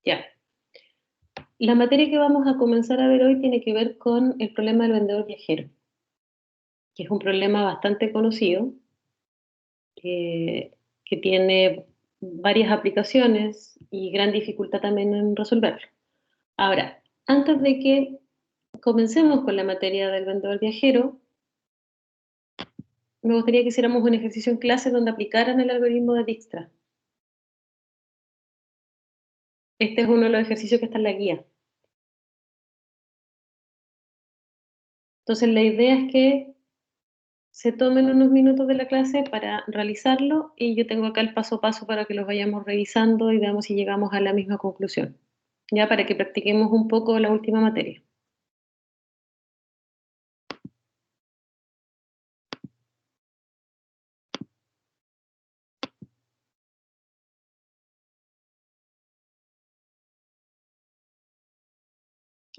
Ya. La materia que vamos a comenzar a ver hoy tiene que ver con el problema del vendedor viajero, que es un problema bastante conocido, que tiene varias aplicaciones y gran dificultad también en resolverlo. Ahora, antes de que comencemos con la materia del vendedor viajero, me gustaría que hiciéramos un ejercicio en clase donde aplicaran el algoritmo de Dijkstra. Este es uno de los ejercicios que está en la guía. Entonces, la idea es que se tomen unos minutos de la clase para realizarlo y yo tengo acá el paso a paso para que los vayamos revisando y veamos si llegamos a la misma conclusión, ya para que practiquemos un poco la última materia.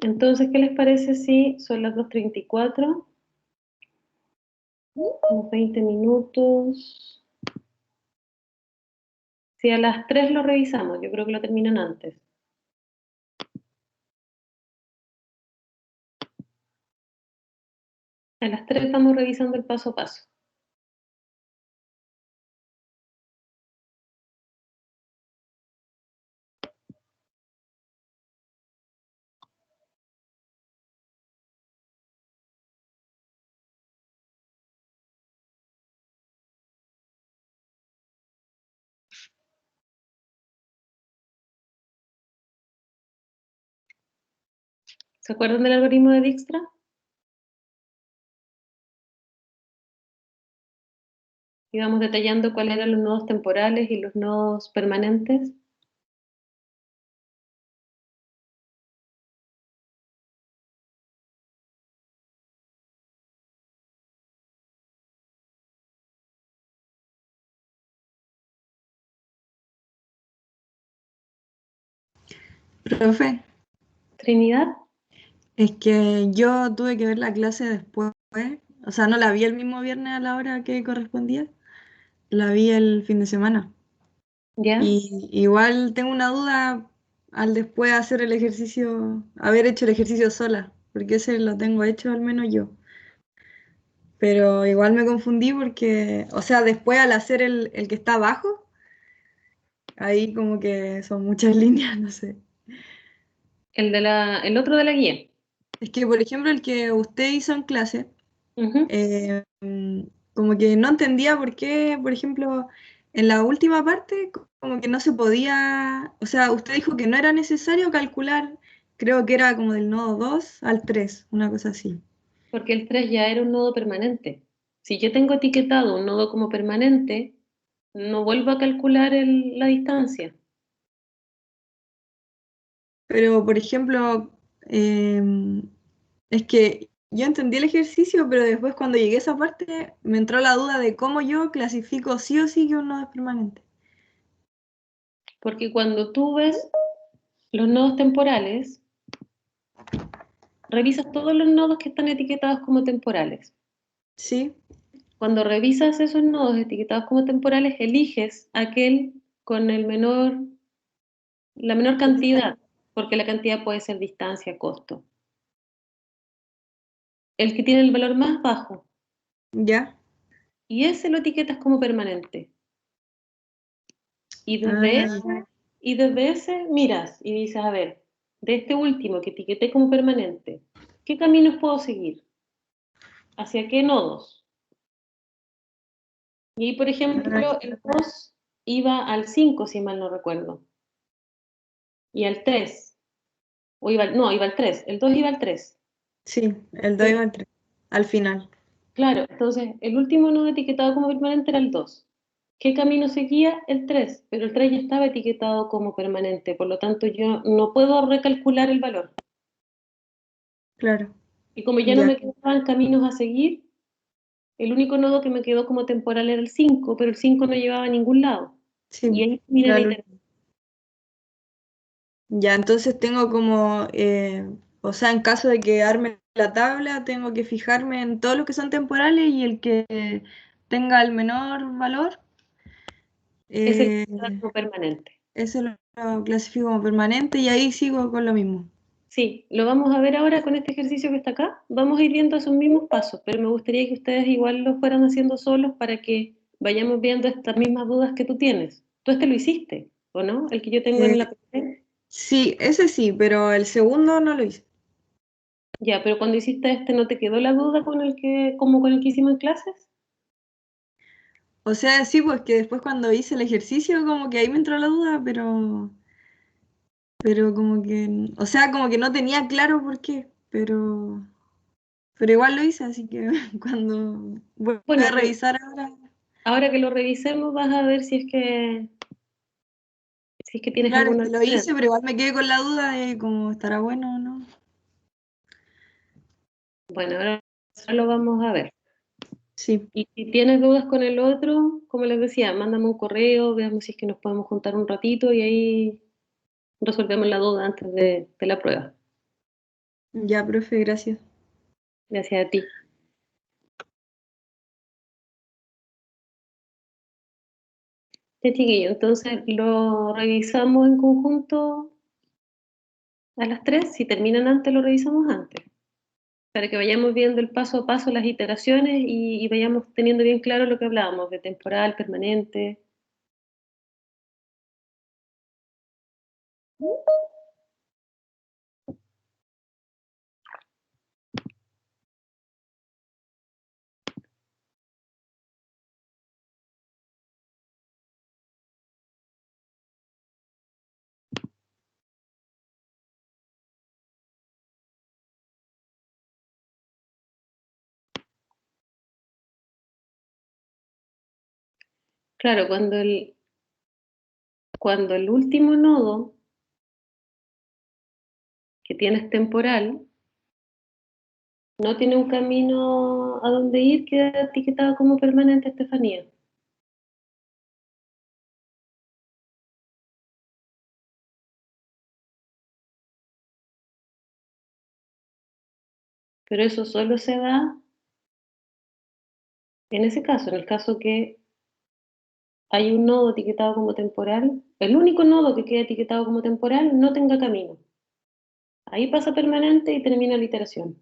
Entonces, ¿qué les parece si son las 2:34? Unos 20 minutos. Si a las 3 lo revisamos, yo creo que lo terminan antes. A las 3 estamos revisando el paso a paso. ¿Se acuerdan del algoritmo de Dijkstra? Íbamos detallando cuáles eran los nodos temporales y los nodos permanentes. Profe, Trinidad. es que yo tuve que ver la clase después, o sea, no la vi el mismo viernes a la hora que correspondía, la vi el fin de semana. ¿Ya? Y igual tengo una duda al después hacer el ejercicio, haber hecho el ejercicio sola, porque ese lo tengo hecho al menos yo. Pero igual me confundí porque, o sea, después al hacer el que está abajo, ahí como que son muchas líneas, no sé. El otro de la guía. Es que, por ejemplo, el que usted hizo en clase, Ujú. como que no entendía por qué, por ejemplo, en la última parte, como que no se podía, o sea, usted dijo que no era necesario calcular, creo que era como del nodo 2 al 3 una cosa así. Porque el 3 ya era un nodo permanente. Si yo tengo etiquetado un nodo como permanente, no vuelvo a calcular la distancia. Pero, por ejemplo, es que yo entendí el ejercicio, pero después cuando llegué a esa parte me entró la duda de cómo yo clasifico sí o sí que un nodo es permanente. Porque cuando tú ves los nodos temporales, revisas todos los nodos que están etiquetados como temporales. Sí, Cuando revisas esos nodos etiquetados como temporales, eliges aquel con la menor cantidad, porque la cantidad puede ser distancia, costo. El que tiene el valor más bajo, ya. y ese lo etiquetas como permanente. Y Ah, desde ya. Y desde ese miras y dices, a ver, de este último que etiqueté como permanente, ¿qué caminos puedo seguir? ¿Hacia qué nodos? Y ahí, por ejemplo, el 2 iba al 5 si mal no recuerdo, y al 3 no, iba al 3 el 2 iba al 3. Sí, el 2 Pero, iba al 3, al final. claro, entonces el último nodo etiquetado como permanente era el 2. ¿Qué camino seguía? El 3, pero el 3 ya estaba etiquetado como permanente, por lo tanto yo no puedo recalcular el valor. Claro, Y como ya no ya, me quedaban caminos a seguir, el único nodo que me quedó como temporal era el 5, pero el 5 no llevaba a ningún lado. Y sí, ahí mira era la el iteración. último. Ya, entonces tengo como, o sea, en caso de que arme la tabla, tengo que fijarme en todos los que son temporales y el que tenga el menor valor, Es el que eh, queda como permanente. ese lo clasifico como permanente y ahí sigo con lo mismo. Sí, lo vamos a ver ahora con este ejercicio que está acá. Vamos a ir viendo esos mismos pasos, pero me gustaría que ustedes igual lo fueran haciendo solos para que vayamos viendo estas mismas dudas que tú tienes. Tú este lo hiciste, ¿o no? El que yo tengo en la Eh, PC. sí, ese sí, pero el segundo no lo hice. Ya, pero cuando hiciste este, ¿no te quedó la duda con el que, como con el que hicimos en clases? O sea, sí, pues que después cuando hice el ejercicio como que ahí me entró la duda, pero como que, o sea, como que no tenía claro por qué, pero igual lo hice, así que cuando voy Bueno, a revisar ahora, ahora que lo revisemos vas a ver si es que tienes claro, es alguna que lo hice, duda. pero igual me quedé con la duda de cómo estará bueno o no. Bueno, ahora lo vamos a ver. Sí, Y si tienes dudas con el otro, como les decía, mándame un correo, veamos si es que nos podemos juntar un ratito y ahí resolvemos la duda antes de la prueba. ya, profe, gracias. Gracias a ti. Ya, chiquillo, entonces lo revisamos en conjunto a las 3. Si terminan antes, lo revisamos antes, para que vayamos viendo el paso a paso, las iteraciones y vayamos teniendo bien claro lo que hablábamos de temporal, permanente. Claro, cuando el último nodo que tienes temporal no tiene un camino a dónde ir, queda etiquetado como permanente, Estefanía. Pero eso solo se da en ese caso, en el caso que hay un nodo etiquetado como temporal, el único nodo que queda etiquetado como temporal no tenga camino. Ahí pasa permanente y termina la iteración.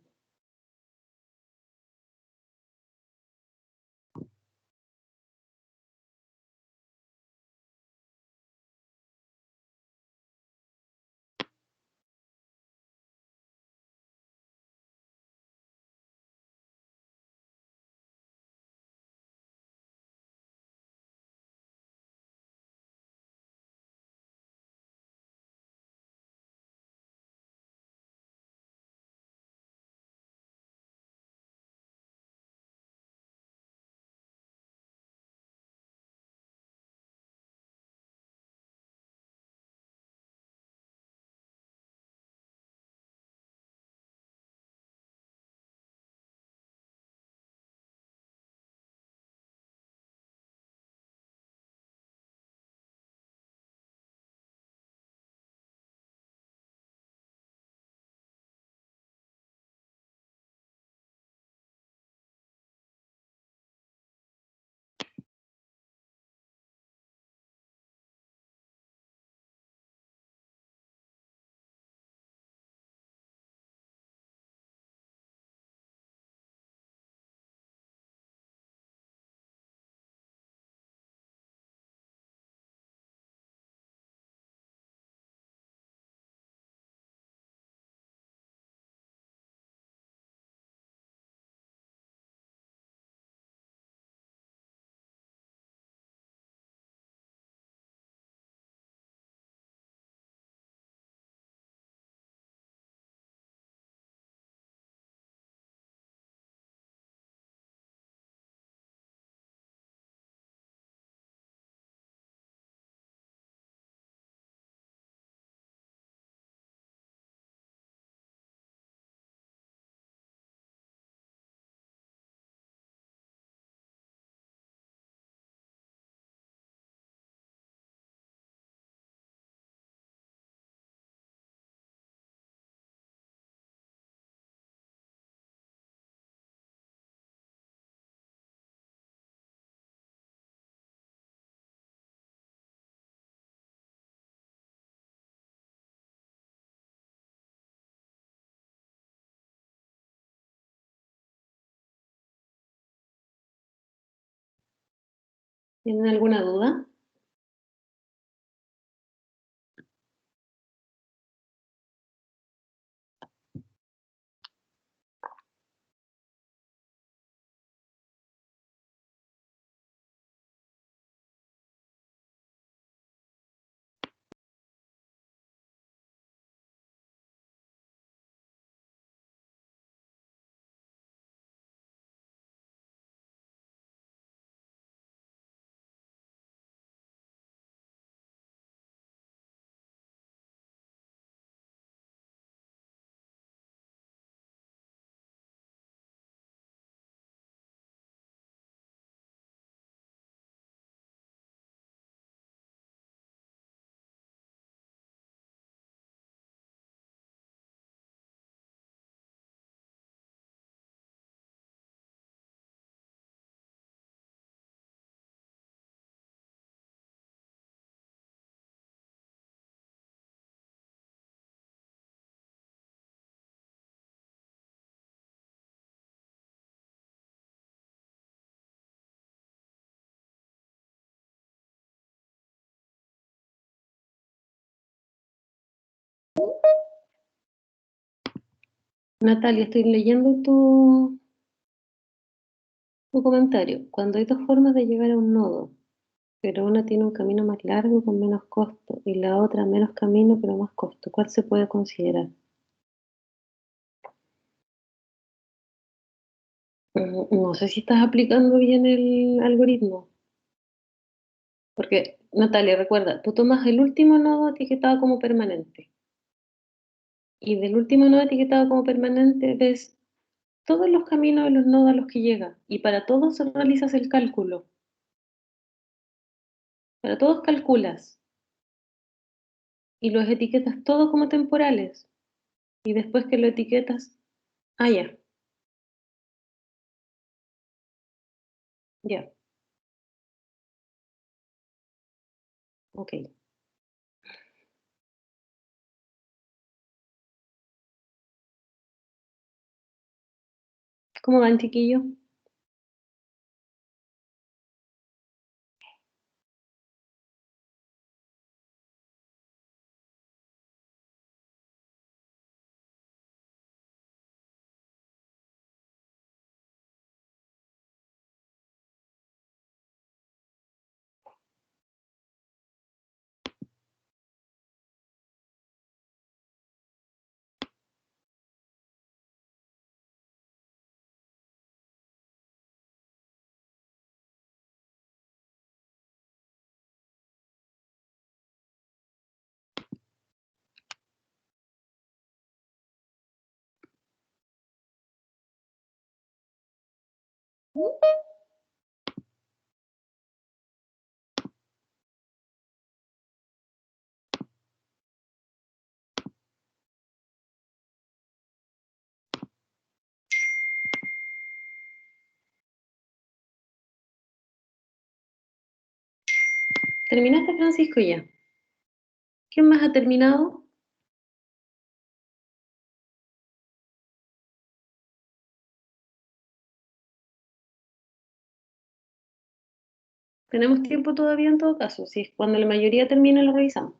¿Tienen alguna duda? Natalia, estoy leyendo tu comentario. Cuando hay dos formas de llegar a un nodo, pero una tiene un camino más largo con menos costo y la otra menos camino pero más costo, ¿cuál se puede considerar? No sé si estás aplicando bien el algoritmo, porque Natalia, recuerda, tú tomas el último nodo etiquetado como permanente y del último nodo etiquetado como permanente ves todos los caminos de los nodos a los que llega y para todos realizas el cálculo, para todos calculas y los etiquetas todos como temporales y después que lo etiquetas, ya, ya, ok. ¿Cómo van, chiquillos? ¿Terminaste, Francisco, ya? ¿Quién más ha terminado? Tenemos tiempo todavía en todo caso. Si es cuando la mayoría termine, lo revisamos.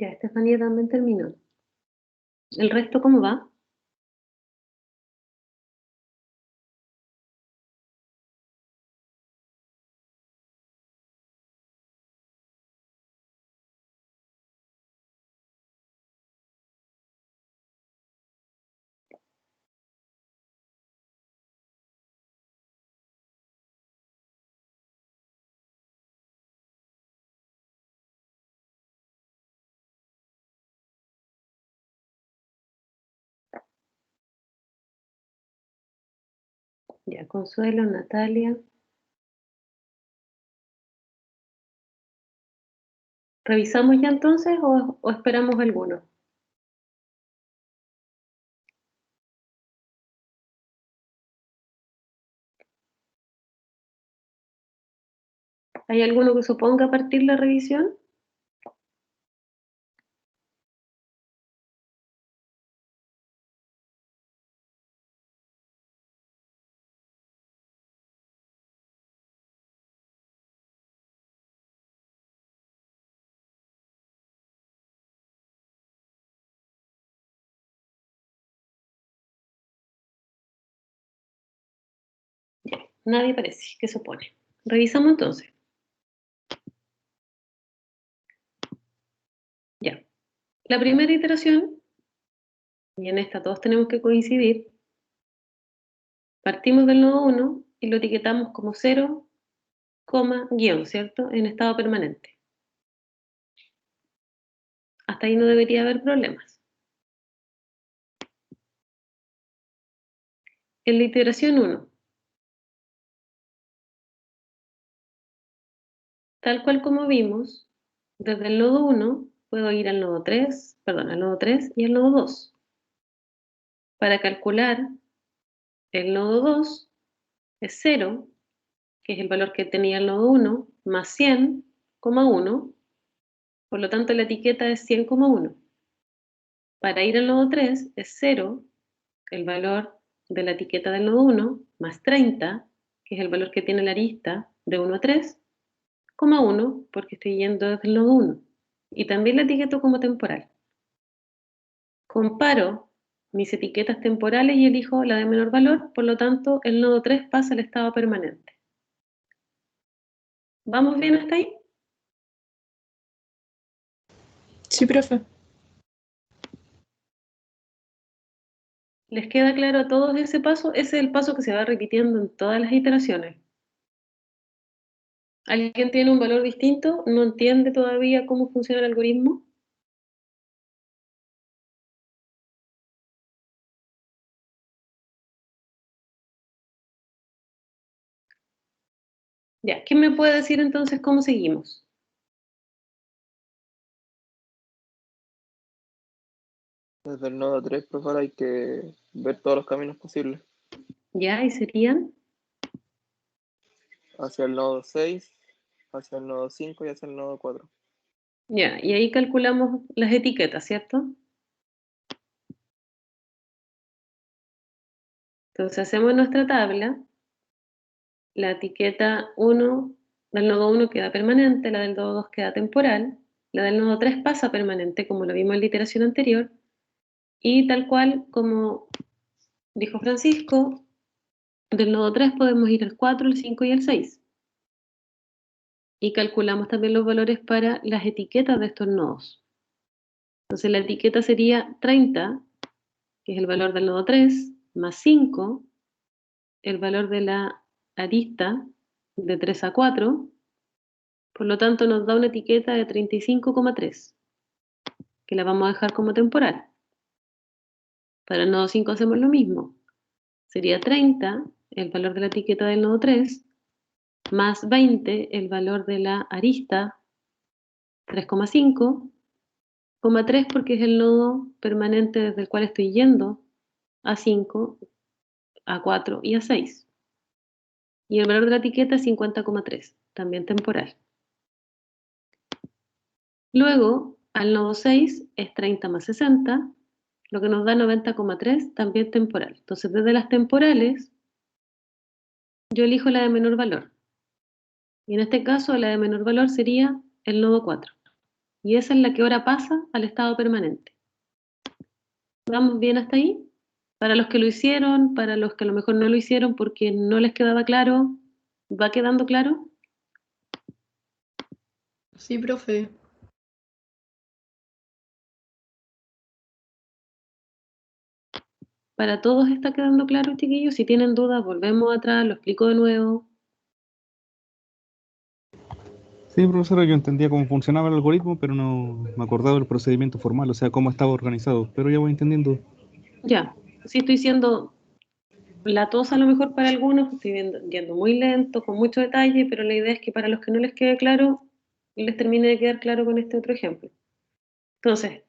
Ya, Estefanía también terminó. ¿El resto cómo va? Ya, Consuelo, Natalia. ¿Revisamos ya entonces o esperamos alguno? ¿Hay alguno que suponga partir la revisión? Nadie parece, ¿qué supone? Revisamos entonces. Ya. La primera iteración, y en esta todos tenemos que coincidir, partimos del nodo 1 y lo etiquetamos como 0, guión, ¿cierto? En estado permanente. Hasta ahí no debería haber problemas. En la iteración 1, tal cual como vimos, desde el nodo 1 puedo ir al nodo 3, perdón, al nodo 3 y al nodo 2. Para calcular el nodo 2 es 0, que es el valor que tenía el nodo 1, más 100,1, por lo tanto la etiqueta es 100,1. Para ir al nodo 3 es 0, el valor de la etiqueta del nodo 1, más 30, que es el valor que tiene la arista de 1 a 3, 1, porque estoy yendo desde el nodo 1. Y también la etiqueto como temporal. Comparo mis etiquetas temporales y elijo la de menor valor, por lo tanto el nodo 3 pasa al estado permanente. ¿Vamos bien hasta ahí? Sí, profe. ¿Les queda claro a todos ese paso? Ese es el paso que se va repitiendo en todas las iteraciones. ¿Alguien tiene un valor distinto? ¿No entiende todavía cómo funciona el algoritmo? Ya, ¿quién me puede decir entonces cómo seguimos? Desde el nodo 3, profesor, hay que ver todos los caminos posibles. Ya, y serían, Hacia el nodo 6, hacia el nodo 5 y hacia el nodo 4. ya, y ahí calculamos las etiquetas, ¿cierto? Entonces hacemos nuestra tabla, la etiqueta 1 del nodo 1 queda permanente, la del nodo 2 queda temporal, la del nodo 3 pasa permanente, como lo vimos en la iteración anterior, y tal cual como dijo Francisco, del nodo 3 podemos ir al 4, el 5 y el 6. Y calculamos también los valores para las etiquetas de estos nodos. Entonces la etiqueta sería 30, que es el valor del nodo 3, más 5, el valor de la arista de 3 a 4, por lo tanto nos da una etiqueta de 35,3, que la vamos a dejar como temporal. Para el nodo 5 hacemos lo mismo. Sería 30, el valor de la etiqueta del nodo 3, más 20, el valor de la arista 3,5, 3 porque es el nodo permanente desde el cual estoy yendo a 5, a 4 y a 6. Y el valor de la etiqueta es 50,3, también temporal. Luego, al nodo 6 es 30 más 60, lo que nos da 90,3, también temporal. Entonces, desde las temporales, yo elijo la de menor valor. Y en este caso, la de menor valor sería el nodo 4. Y esa es la que ahora pasa al estado permanente. ¿Vamos bien hasta ahí? Para los que lo hicieron, para los que a lo mejor no lo hicieron porque no les quedaba claro, ¿va quedando claro? Sí, profe. Para todos está quedando claro, chiquillos. Si tienen dudas, volvemos atrás, lo explico de nuevo. Sí, profesora, yo entendía cómo funcionaba el algoritmo, pero no me acordaba del procedimiento formal, o sea, cómo estaba organizado, pero ya voy entendiendo. Ya, sí estoy siendo latosa a lo mejor para algunos, estoy yendo muy lento, con mucho detalle, pero la idea es que para los que no les quede claro, les termine de quedar claro con este otro ejemplo. Entonces,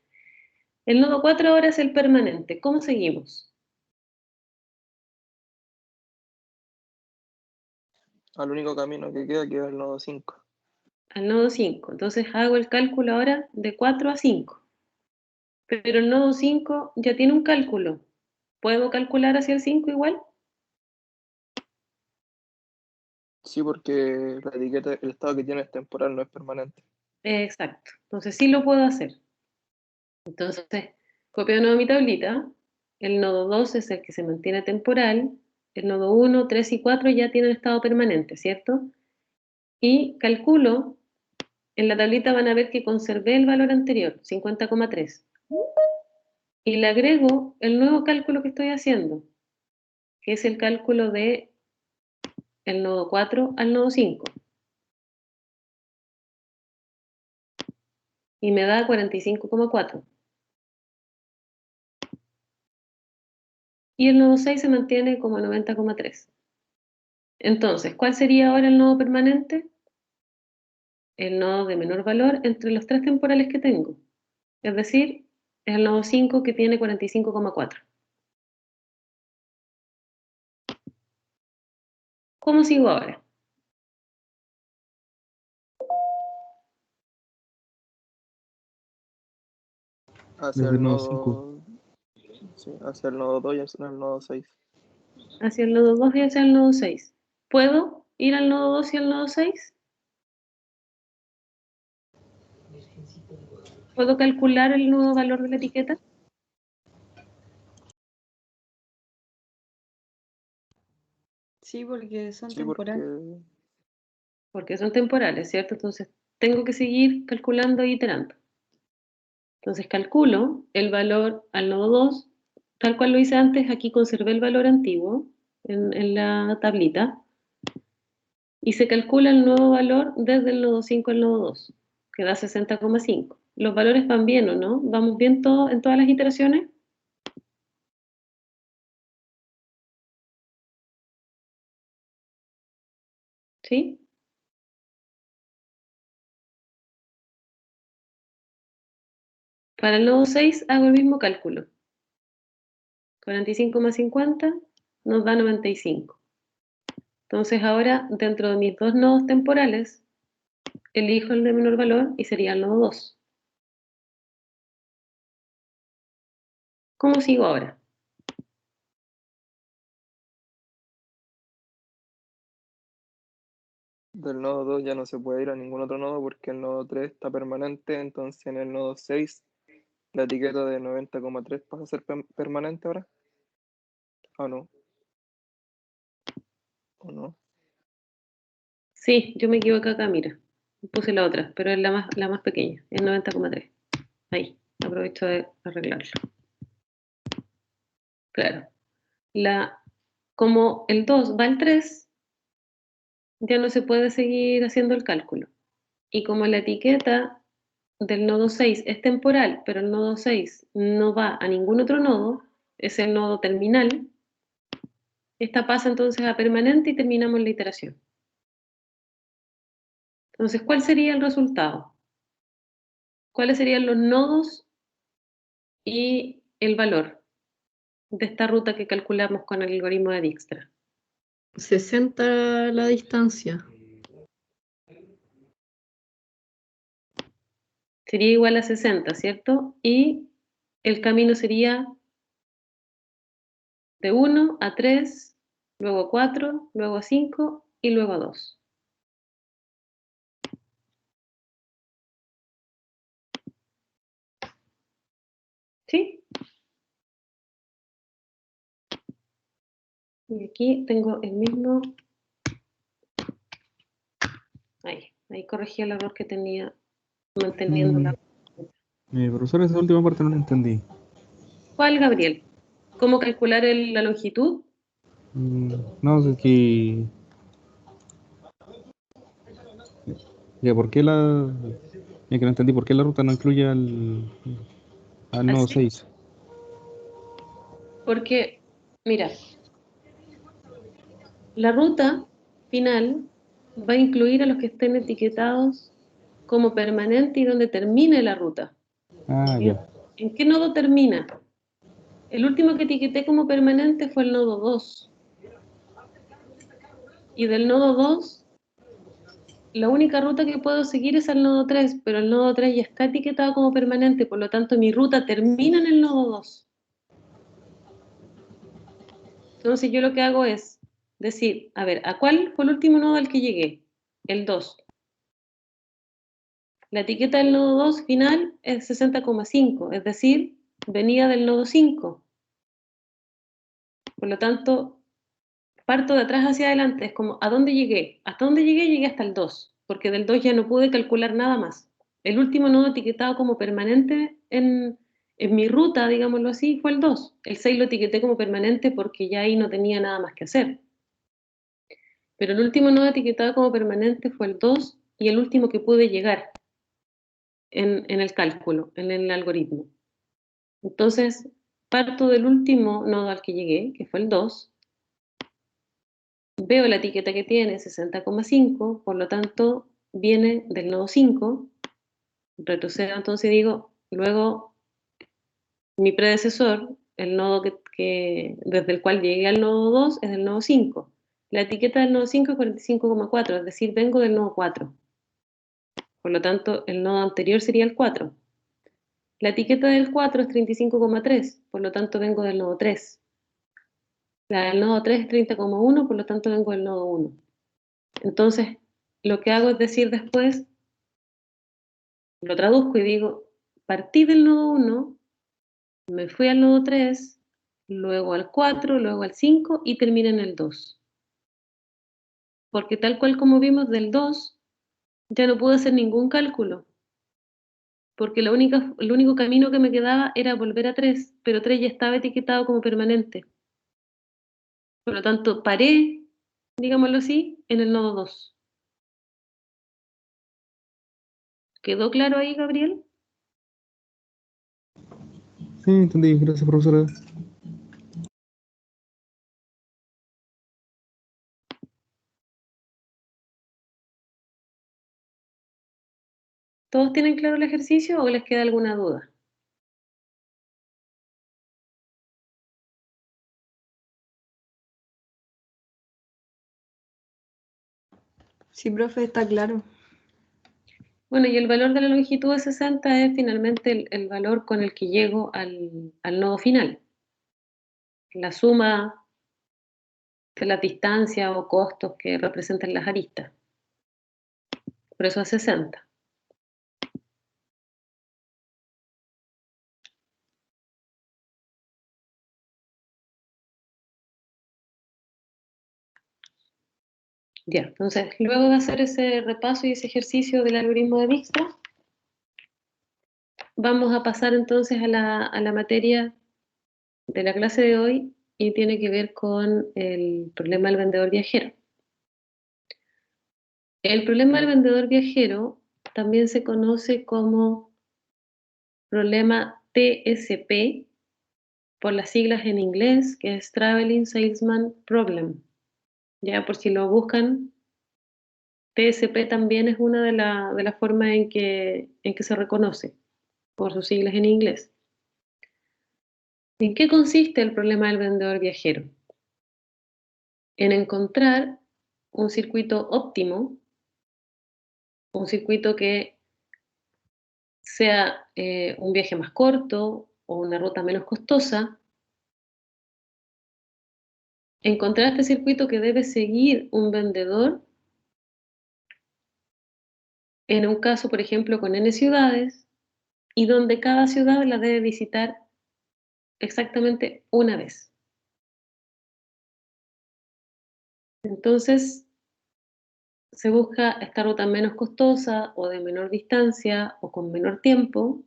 el nodo 4 ahora es el permanente. ¿Cómo seguimos? Al único camino que queda es el nodo 5. Al nodo 5. Entonces hago el cálculo ahora de 4 a 5. Pero el nodo 5 ya tiene un cálculo. ¿Puedo calcular hacia el 5 igual? Sí, porque la etiqueta, el estado que tiene es temporal, no es permanente. Exacto. Entonces sí lo puedo hacer. Entonces, copio de nuevo mi tablita. El nodo 2 es el que se mantiene temporal. El nodo 1, 3 y 4 ya tienen estado permanente, ¿cierto? Y calculo, en la tablita van a ver que conservé el valor anterior, 50,3. Y le agrego el nuevo cálculo que estoy haciendo, que es el cálculo de el nodo 4 al nodo 5. Y me da 45,4. Y el nodo 6 se mantiene como 90,3. Entonces, ¿cuál sería ahora el nodo permanente? El nodo de menor valor entre los tres temporales que tengo. Es decir, es el nodo 5 que tiene 45,4. ¿Cómo sigo ahora? Hacia Desde el el nodo 5. nodo, sí, hacia el nodo 2 y hacia el nodo 6. Hacia el nodo 2 y hacia el nodo 6. ¿Puedo ir al nodo 2 y al nodo 6? ¿Puedo calcular el nuevo valor de la etiqueta? Sí, porque son Sí, porque temporales. Porque son temporales, ¿cierto? Entonces tengo que seguir calculando e iterando. Entonces calculo el valor al nodo 2, tal cual lo hice antes, aquí conservé el valor antiguo en la tablita, y se calcula el nuevo valor desde el nodo 5 al nodo 2, que da 60,5. Los valores van bien, ¿o no? ¿Vamos bien en todas las iteraciones? ¿Sí? Para el nodo 6 hago el mismo cálculo. 45 más 50 nos da 95. Entonces ahora, dentro de mis dos nodos temporales, elijo el de menor valor y sería el nodo 2. ¿Cómo sigo ahora? del nodo 2 ya no se puede ir a ningún otro nodo porque el nodo 3 está permanente, entonces en el nodo 6 la etiqueta de 90,3 pasa a ser permanente ahora. ¿O no? ¿O no? Sí, yo me equivoqué acá, mira. Puse la otra, pero es la más pequeña, es 90,3. Ahí, aprovecho de arreglarlo. Claro. Como el 2 va al 3, ya no se puede seguir haciendo el cálculo. Y como la etiqueta del nodo 6 es temporal, pero el nodo 6 no va a ningún otro nodo, es el nodo terminal, esta pasa entonces a permanente y terminamos la iteración. Entonces, ¿cuál sería el resultado? ¿Cuáles serían los nodos y el valor de esta ruta que calculamos con el algoritmo de Dijkstra? 60 la distancia. Sería igual a 60, ¿cierto? Y el camino sería de 1 a 3, luego a 4, luego a 5 y luego a 2. ¿Sí? Y aquí tengo el mismo. Ahí corregí el error que tenía manteniendo la. Profesor, esa última parte no la entendí. ¿Cuál, Gabriel? ¿Cómo calcular la longitud? No, es que... Ya, ¿por qué la...? Ya que no entendí, ¿por qué la ruta no incluye al nodo Así. 6? Porque, mira, la ruta final va a incluir a los que estén etiquetados como permanente y donde termine la ruta. Ah, ya. ¿En qué nodo termina? El último que etiqueté como permanente fue el nodo 2. Y del nodo 2, la única ruta que puedo seguir es al nodo 3, pero el nodo 3 ya está etiquetado como permanente, por lo tanto mi ruta termina en el nodo 2. Entonces yo lo que hago es decir, a ver, ¿a cuál fue el último nodo al que llegué? El 2. La etiqueta del nodo 2 final es 60,5, es decir, venía del nodo 5. Por lo tanto, parto de atrás hacia adelante, es como, ¿a dónde llegué? ¿Hasta dónde llegué? Llegué hasta el 2, porque del 2 ya no pude calcular nada más. El último nodo etiquetado como permanente en mi ruta, digámoslo así, fue el 2. El 6 lo etiqueté como permanente porque ya ahí no tenía nada más que hacer. Pero el último nodo etiquetado como permanente fue el 2 y el último que pude llegar en el cálculo, en el algoritmo. Entonces, parto del último nodo al que llegué, que fue el 2, veo la etiqueta que tiene 60,5, por lo tanto, viene del nodo 5, retrocedo entonces y digo, luego mi predecesor, el nodo desde el cual llegué al nodo 2, es del nodo 5. La etiqueta del nodo 5 es 45,4, es decir, vengo del nodo 4. Por lo tanto, el nodo anterior sería el 4. La etiqueta del 4 es 35,3, por lo tanto vengo del nodo 3. La del nodo 3 es 30,1, por lo tanto vengo del nodo 1. Entonces, lo que hago es decir después, lo traduzco y digo, partí del nodo 1, me fui al nodo 3, luego al 4, luego al 5 y terminé en el 2. Porque tal cual como vimos del 2, ya no pude hacer ningún cálculo. Porque el único camino que me quedaba era volver a 3, pero 3 ya estaba etiquetado como permanente. Por lo tanto, paré, digámoslo así, en el nodo 2. ¿Quedó claro ahí, Gabriel? Sí, entendí. Gracias, profesora. ¿Todos tienen claro el ejercicio o les queda alguna duda? Sí, profe, está claro. Bueno, y el valor de la longitud de 60 es finalmente el valor con el que llego al nodo final. La suma de las distancias o costos que representan las aristas. Por eso es 60. Ya, entonces, luego de hacer ese repaso y ese ejercicio del algoritmo de Dijkstra, vamos a pasar entonces a la materia de la clase de hoy y tiene que ver con el problema del vendedor viajero. El problema del vendedor viajero también se conoce como problema TSP, por las siglas en inglés, que es Traveling Salesman Problem. Ya, por si lo buscan, TSP también es una de las formas en que se reconoce, por sus siglas en inglés. ¿En qué consiste el problema del vendedor viajero? En encontrar un circuito óptimo, un circuito que sea un viaje más corto o una ruta menos costosa, encontrar este circuito que debe seguir un vendedor, en un caso, por ejemplo, con N ciudades, y donde cada ciudad la debe visitar exactamente una vez. Entonces, se busca esta ruta menos costosa o de menor distancia o con menor tiempo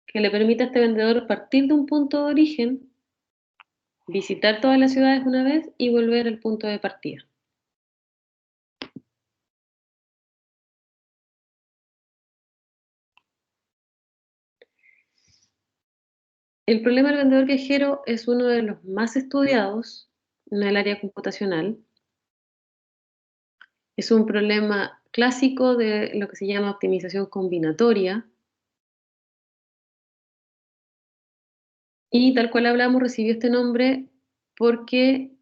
que le permita a este vendedor partir de un punto de origen, visitar todas las ciudades una vez y volver al punto de partida. El problema del vendedor viajero es uno de los más estudiados en el área computacional. Es un problema clásico de lo que se llama optimización combinatoria. Y tal cual hablamos, recibió este nombre porque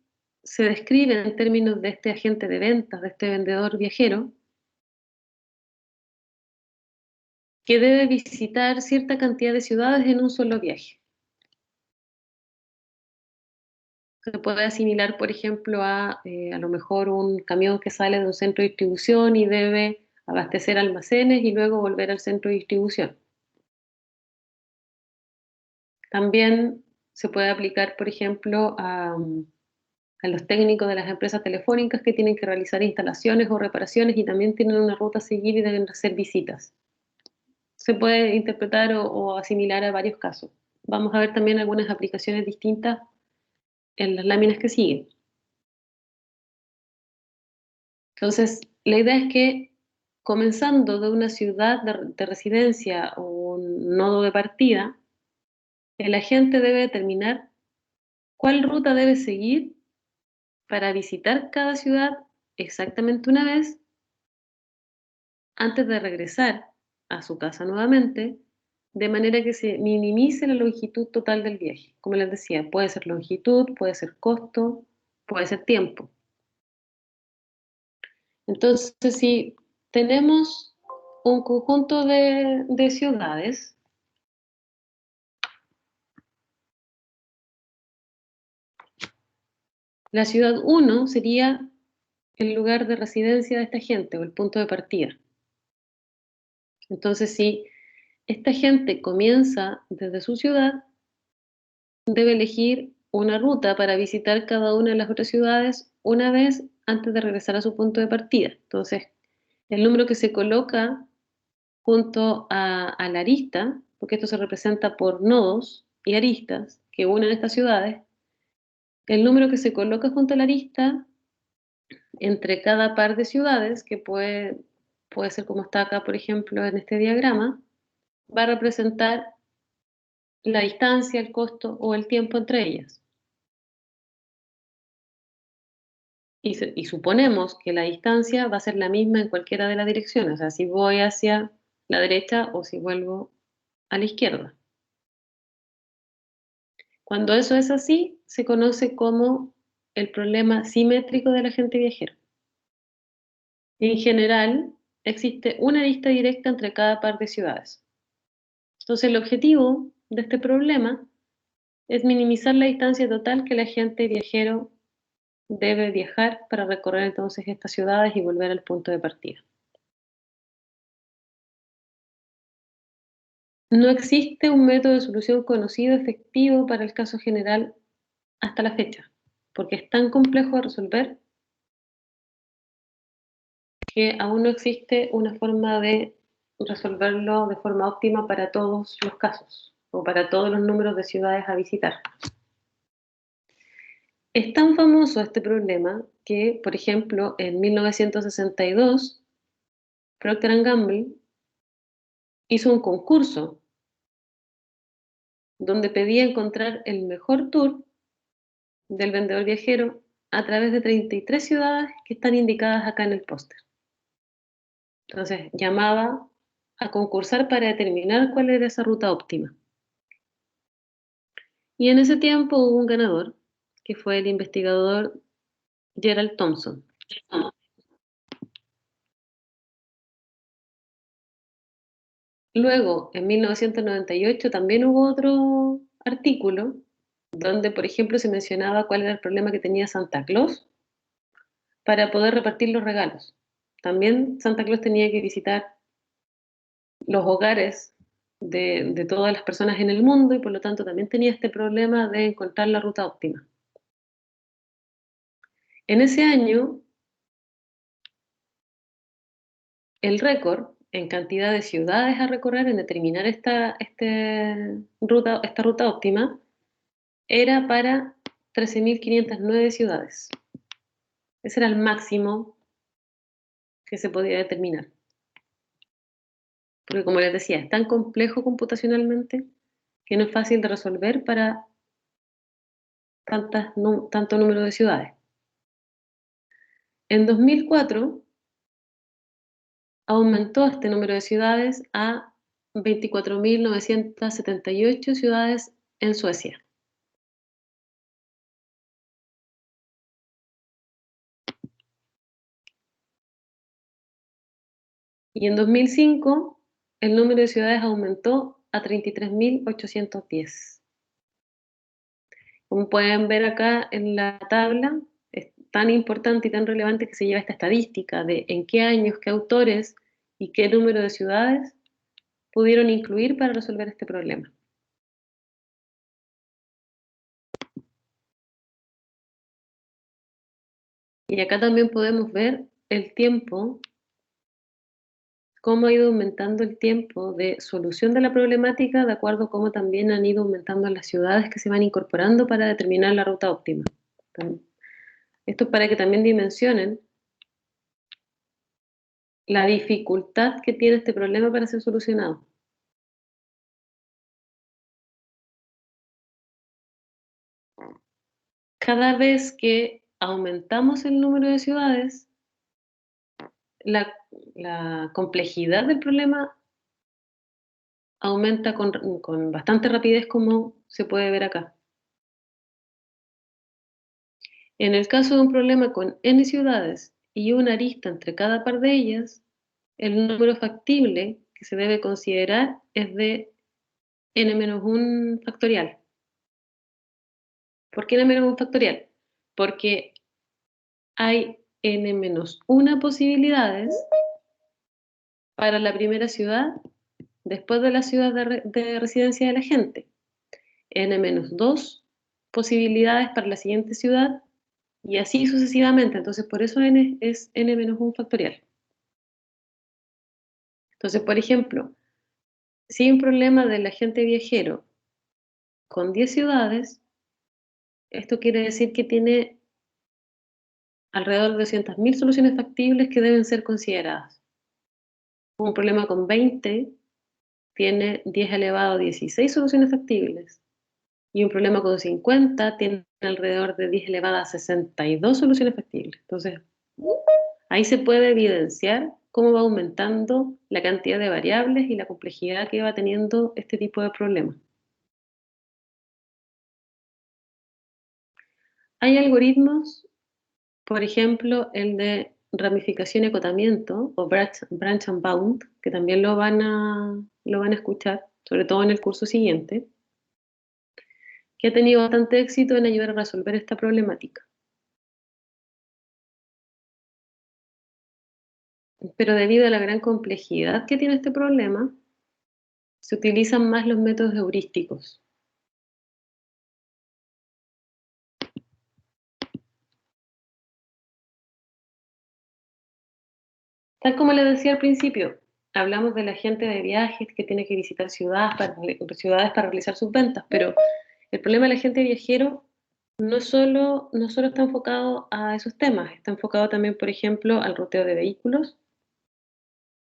se describe en términos de este agente de ventas, de este vendedor viajero, que debe visitar cierta cantidad de ciudades en un solo viaje. Se puede asimilar, por ejemplo, a lo mejor un camión que sale de un centro de distribución y debe abastecer almacenes y luego volver al centro de distribución. También se puede aplicar, por ejemplo, a los técnicos de las empresas telefónicas que tienen que realizar instalaciones o reparaciones y también tienen una ruta a seguir y deben hacer visitas. Se puede interpretar o asimilar a varios casos. Vamos a ver también algunas aplicaciones distintas en las láminas que siguen. Entonces, la idea es que comenzando de una ciudad de residencia o un nodo de partida, el agente debe determinar cuál ruta debe seguir para visitar cada ciudad exactamente una vez antes de regresar a su casa nuevamente, de manera que se minimice la longitud total del viaje. Como les decía, puede ser longitud, puede ser costo, puede ser tiempo. Entonces, si tenemos un conjunto de ciudades, la ciudad 1 sería el lugar de residencia de esta gente o el punto de partida. Entonces, si esta gente comienza desde su ciudad, debe elegir una ruta para visitar cada una de las otras ciudades una vez antes de regresar a su punto de partida. Entonces, el número que se coloca junto a la arista, porque esto se representa por nodos y aristas que unen estas ciudades, el número que se coloca junto a la arista entre cada par de ciudades, que puede ser como está acá, por ejemplo, en este diagrama, va a representar la distancia, el costo o el tiempo entre ellas. Y suponemos que la distancia va a ser la misma en cualquiera de las direcciones, o sea, si voy hacia la derecha o si vuelvo a la izquierda. Cuando eso es así, se conoce como el problema simétrico del agente viajero. En general, existe una lista directa entre cada par de ciudades. Entonces, el objetivo de este problema es minimizar la distancia total que el agente viajero debe viajar para recorrer entonces estas ciudades y volver al punto de partida. No existe un método de solución conocido efectivo para el caso general hasta la fecha, porque es tan complejo de resolver que aún no existe una forma de resolverlo de forma óptima para todos los casos o para todos los números de ciudades a visitar. Es tan famoso este problema que, por ejemplo, en 1962, Procter & Gamble hizo un concurso donde pedía encontrar el mejor tour del vendedor viajero a través de 33 ciudades que están indicadas acá en el póster. Entonces, llamaba a concursar para determinar cuál era esa ruta óptima. Y en ese tiempo hubo un ganador, que fue el investigador Gerald Thompson. Luego, en 1998, también hubo otro artículo donde, por ejemplo, se mencionaba cuál era el problema que tenía Santa Claus para poder repartir los regalos. También Santa Claus tenía que visitar los hogares de todas las personas en el mundo y por lo tanto también tenía este problema de encontrar la ruta óptima. En ese año, el récord en cantidad de ciudades a recorrer, en determinar esta ruta óptima, era para 13.509 ciudades. Ese era el máximo que se podía determinar. Porque como les decía, es tan complejo computacionalmente que no es fácil de resolver para tanto número de ciudades. En 2004 aumentó este número de ciudades a 24.978 ciudades en Suecia. Y en 2005 el número de ciudades aumentó a 33.810. Como pueden ver acá en la tabla, es tan importante y tan relevante que se lleva esta estadística de en qué años, qué autores y qué número de ciudades pudieron incluir para resolver este problema. Y acá también podemos ver el tiempo, cómo ha ido aumentando el tiempo de solución de la problemática de acuerdo a cómo también han ido aumentando las ciudades que se van incorporando para determinar la ruta óptima. Esto es para que también dimensionen la dificultad que tiene este problema para ser solucionado. Cada vez que aumentamos el número de ciudades, la complejidad del problema aumenta con bastante rapidez, como se puede ver acá. En el caso de un problema con n ciudades y una arista entre cada par de ellas, el número factible que se debe considerar es de n-1 factorial. ¿Por qué n-1 factorial? Porque hay n-1 posibilidades para la primera ciudad después de la ciudad de residencia de la gente, n-2 posibilidades para la siguiente ciudad y así sucesivamente. Entonces, por eso n es n-1 factorial. Entonces, por ejemplo, si hay un problema del agente viajero con 10 ciudades, esto quiere decir que tiene alrededor de 200.000 soluciones factibles que deben ser consideradas. Un problema con 20 tiene 10 elevado a 16 soluciones factibles. Y un problema con 50 tiene alrededor de 10 elevado a 62 soluciones factibles. Entonces, ahí se puede evidenciar cómo va aumentando la cantidad de variables y la complejidad que va teniendo este tipo de problemas. Hay algoritmos, por ejemplo, el de ramificación y acotamiento, o branch and bound, que también lo van a escuchar, sobre todo en el curso siguiente, que ha tenido bastante éxito en ayudar a resolver esta problemática. Pero debido a la gran complejidad que tiene este problema, se utilizan más los métodos heurísticos. Tal como les decía al principio, hablamos de la gente de viajes que tiene que visitar ciudades para realizar sus ventas, pero el problema del agente viajero no solo está enfocado a esos temas, está enfocado también, por ejemplo, al ruteo de vehículos,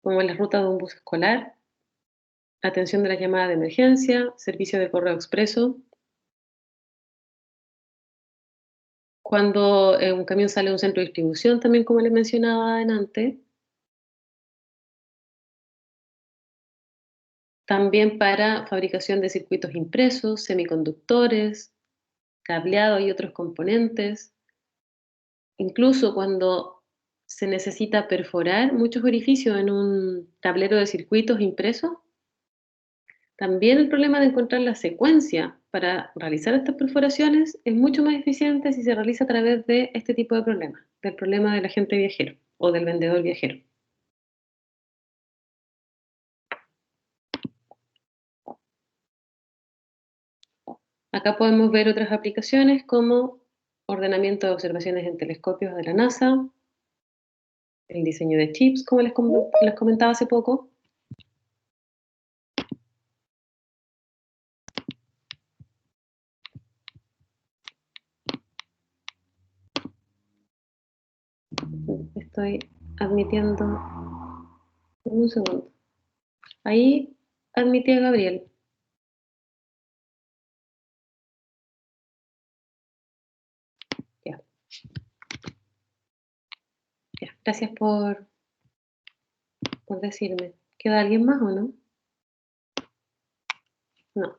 como en las rutas de un bus escolar, atención de las llamadas de emergencia, servicio de correo expreso. Cuando un camión sale de un centro de distribución, también como les mencionaba antes. También para fabricación de circuitos impresos, semiconductores, cableado y otros componentes. Incluso cuando se necesita perforar muchos orificios en un tablero de circuitos impresos, también el problema de encontrar la secuencia para realizar estas perforaciones es mucho más eficiente si se realiza a través de este tipo de problemas, del problema del agente viajero o del vendedor viajero. Acá podemos ver otras aplicaciones como ordenamiento de observaciones en telescopios de la NASA, el diseño de chips, como les comentaba hace poco. Estoy admitiendo. Un segundo. Ahí admití a Gabriel. Ya. Ya. Gracias por decirme. ¿Queda alguien más o no? No.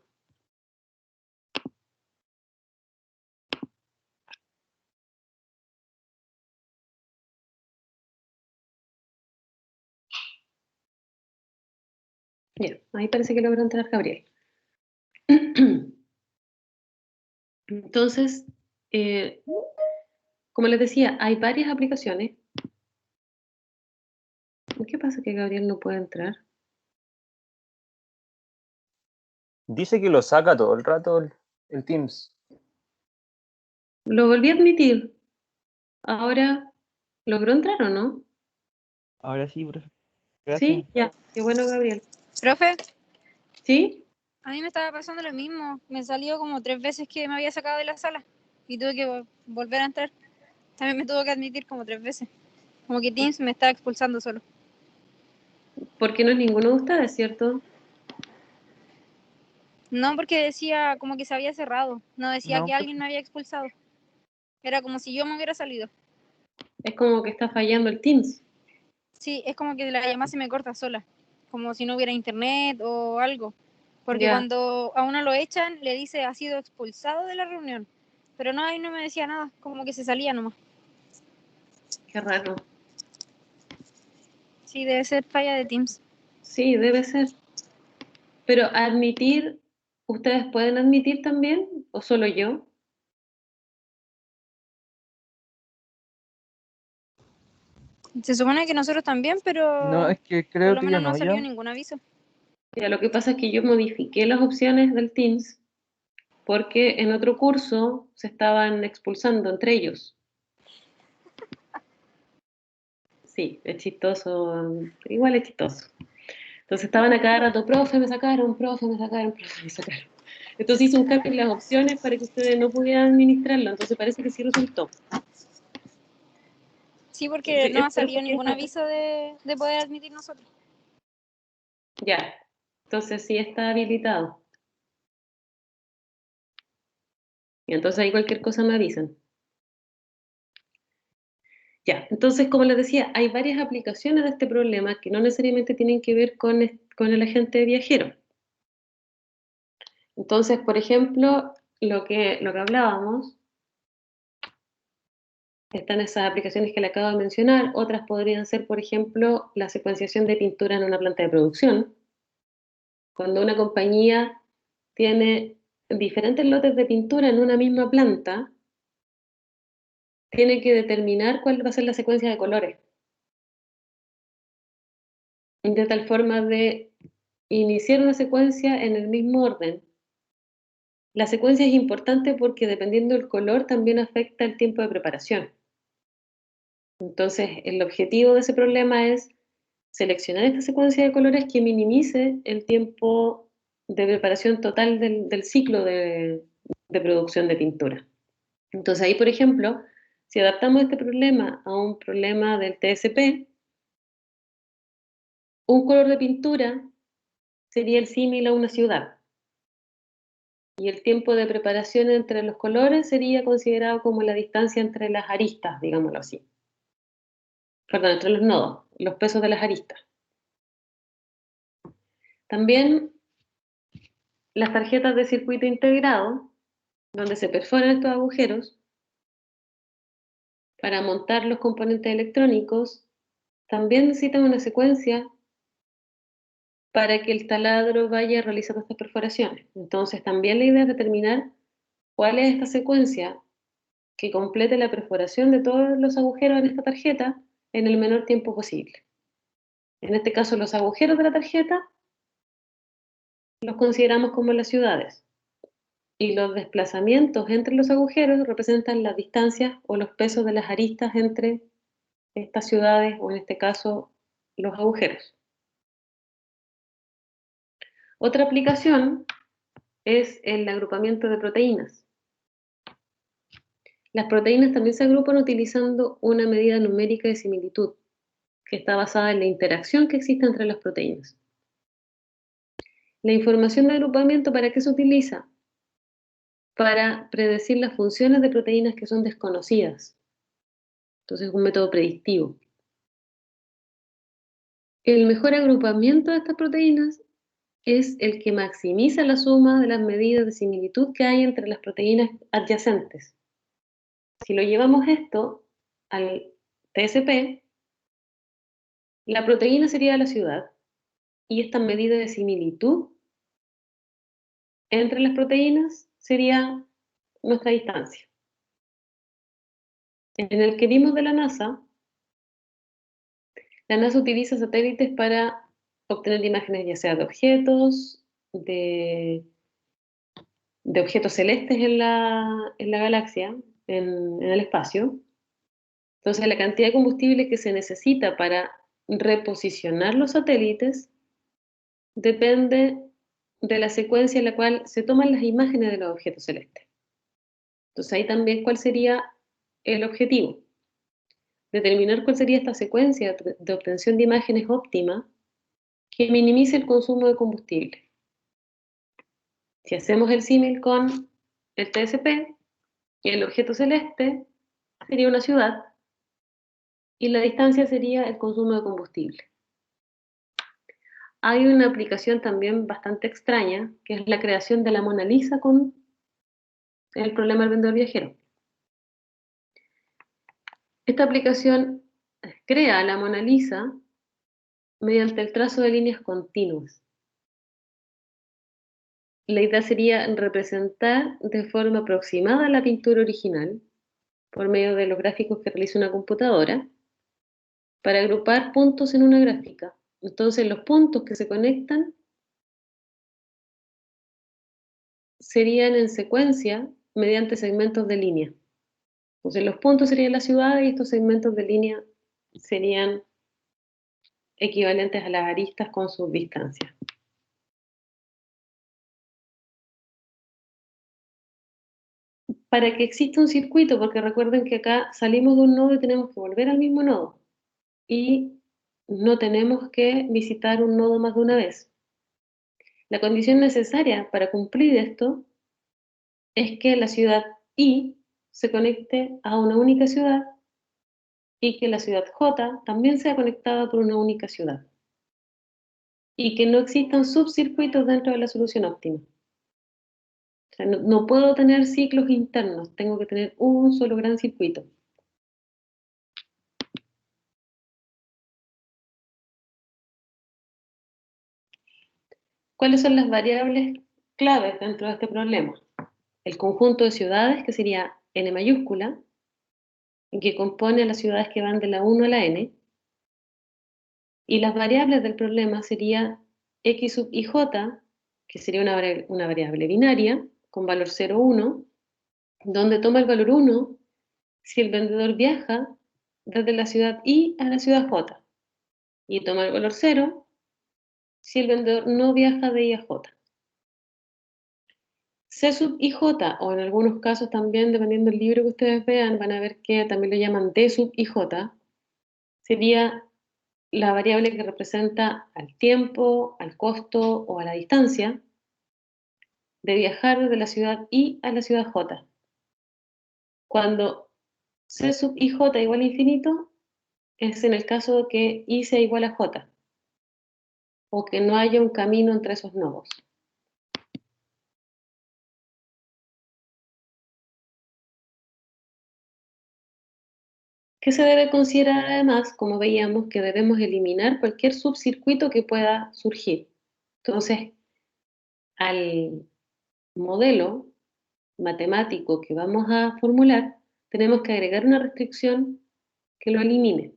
Ya, ahí parece que logró entrar Gabriel. Entonces, como les decía, hay varias aplicaciones. ¿Qué pasa que Gabriel no puede entrar? Dice que lo saca todo el rato el Teams. Lo volví a admitir. Ahora, ¿logró entrar o no? Ahora sí, profe. Sí, ya. Qué bueno, Gabriel. Profe, ¿Sí? a mí me estaba pasando lo mismo. Me salió como 3 veces que me había sacado de la sala y tuve que volver a entrar. También me tuvo que admitir como 3 veces. Como que Teams me estaba expulsando solo. Porque no es ninguno de ustedes, ¿cierto? No, porque decía como que se había cerrado. No decía No, que alguien me había expulsado. Era como si yo me hubiera salido. Es como que está fallando el Teams. Sí, es como que la llamada se me corta sola. Como si no hubiera internet o algo. Porque Ya. cuando a uno lo echan, le dice ha sido expulsado de la reunión. Pero no, ahí no me decía nada. Como que se salía nomás. Qué raro. Sí, debe ser falla de Teams. Sí, debe ser. Pero admitir, ¿ustedes pueden admitir también o solo yo? Se supone que nosotros también, pero no, es que por creo lo que menos yo no no, salió ya. ningún aviso. Ya, lo que pasa es que yo modifiqué las opciones del Teams porque en otro curso se estaban expulsando entre ellos. Sí, es chistoso, igual es chistoso. Entonces estaban a cada rato, profe, me sacaron, profe, me sacaron, profe, me sacaron. Entonces hice un cambio en las opciones para que ustedes no pudieran administrarlo, entonces parece que sí resultó. Sí, porque Sí, no ha es por salido eso ningún que- aviso de poder admitir nosotros. Ya, entonces sí está habilitado. Y entonces ahí cualquier cosa me avisan. Ya, entonces como les decía, hay varias aplicaciones de este problema que no necesariamente tienen que ver con el agente viajero. Entonces, por ejemplo, lo que hablábamos, están esas aplicaciones que le acabo de mencionar, otras podrían ser, por ejemplo, la secuenciación de pintura en una planta de producción. Cuando una compañía tiene diferentes lotes de pintura en una misma planta, tiene que determinar cuál va a ser la secuencia de colores, de tal forma de iniciar una secuencia en el mismo orden. La secuencia es importante porque dependiendo del color también afecta el tiempo de preparación. Entonces, el objetivo de ese problema es seleccionar esta secuencia de colores que minimice el tiempo de preparación total del ciclo de producción de pintura. Entonces, ahí, por ejemplo, si adaptamos este problema a un problema del TSP, un color de pintura sería el símil a una ciudad. Y el tiempo de preparación entre los colores sería considerado como la distancia entre las aristas, digámoslo así. Perdón, entre los nodos, los pesos de las aristas. También las tarjetas de circuito integrado, donde se perforan estos agujeros, para montar los componentes electrónicos, también necesitan una secuencia para que el taladro vaya realizando estas perforaciones. Entonces, también la idea es determinar cuál es esta secuencia que complete la perforación de todos los agujeros en esta tarjeta en el menor tiempo posible. En este caso, los agujeros de la tarjeta los consideramos como las ciudades Y los desplazamientos entre los agujeros representan las distancias o los pesos de las aristas entre estas ciudades, o en este caso, los agujeros. Otra aplicación es el agrupamiento de proteínas. Las proteínas también se agrupan utilizando una medida numérica de similitud, que está basada en la interacción que existe entre las proteínas. La información de agrupamiento, ¿para qué se utiliza? Para predecir las funciones de proteínas que son desconocidas. Entonces es un método predictivo. El mejor agrupamiento de estas proteínas es el que maximiza la suma de las medidas de similitud que hay entre las proteínas adyacentes. Si lo llevamos esto al TSP, la proteína sería la ciudad y esta medida de similitud entre las proteínas sería nuestra distancia. En el que vimos de la NASA utiliza satélites para obtener imágenes ya sea de objetos, de objetos celestes en la galaxia, en el espacio. Entonces la cantidad de combustible que se necesita para reposicionar los satélites depende de la secuencia en la cual se toman las imágenes de los objetos celestes. Entonces ahí también cuál sería el objetivo. Determinar cuál sería esta secuencia de obtención de imágenes óptima que minimice el consumo de combustible. Si hacemos el símil con el TSP, el objeto celeste sería una ciudad y la distancia sería el consumo de combustible. Hay una aplicación también bastante extraña, que es la creación de la Mona Lisa con el problema del vendedor viajero. Esta aplicación crea la Mona Lisa mediante el trazo de líneas continuas. La idea sería representar de forma aproximada la pintura original por medio de los gráficos que realiza una computadora para agrupar puntos en una gráfica. Entonces los puntos que se conectan serían en secuencia mediante segmentos de línea. Entonces los puntos serían la ciudad y estos segmentos de línea serían equivalentes a las aristas con sus distancias. Para que exista un circuito, porque recuerden que acá salimos de un nodo y tenemos que volver al mismo nodo. Y no tenemos que visitar un nodo más de una vez. La condición necesaria para cumplir esto es que la ciudad I se conecte a una única ciudad y que la ciudad J también sea conectada por una única ciudad. Y que no existan subcircuitos dentro de la solución óptima. O sea, no puedo tener ciclos internos, tengo que tener un solo gran circuito. ¿Cuáles son las variables claves dentro de este problema? El conjunto de ciudades, que sería n mayúscula, que compone a las ciudades que van de la 1 a la n, y las variables del problema sería x sub ij, que sería una variable binaria, con valor 0, 1, donde toma el valor 1 si el vendedor viaja desde la ciudad I a la ciudad J, y toma el valor 0 si el vendedor no viaja de I a J. C sub ij, o en algunos casos también, dependiendo del libro que ustedes vean, van a ver que también lo llaman D sub ij, sería la variable que representa al tiempo, al costo o a la distancia de viajar desde la ciudad I a la ciudad J. Cuando C sub ij igual a infinito, es en el caso que I sea igual a J, o que no haya un camino entre esos nodos. ¿Qué se debe considerar además? Como veíamos, que debemos eliminar cualquier subcircuito que pueda surgir. Entonces, al modelo matemático que vamos a formular, tenemos que agregar una restricción que lo elimine.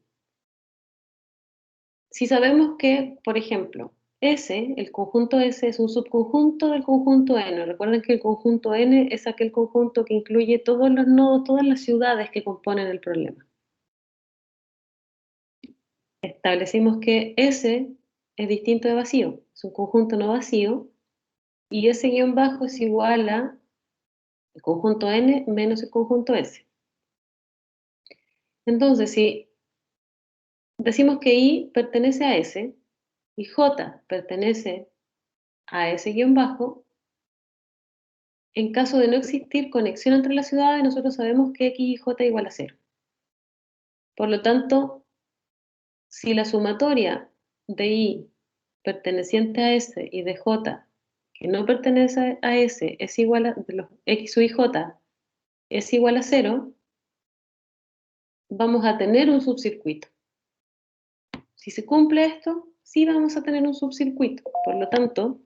Si sabemos que, por ejemplo, S, el conjunto S, es un subconjunto del conjunto N. Recuerden que el conjunto N es aquel conjunto que incluye todos los nodos, todas las ciudades que componen el problema. Establecimos que S es distinto de vacío, es un conjunto no vacío, y ese guión bajo es igual a el conjunto N menos el conjunto S. Entonces, si decimos que I pertenece a S y J pertenece a ese guión bajo, en caso de no existir conexión entre las ciudades, nosotros sabemos que X y J igual a 0. Por lo tanto, si la sumatoria de I perteneciente a S y de J que no pertenece a S es igual a, de los X, Y, J es igual a 0, vamos a tener un subcircuito. Si se cumple esto, sí vamos a tener un subcircuito. Por lo tanto,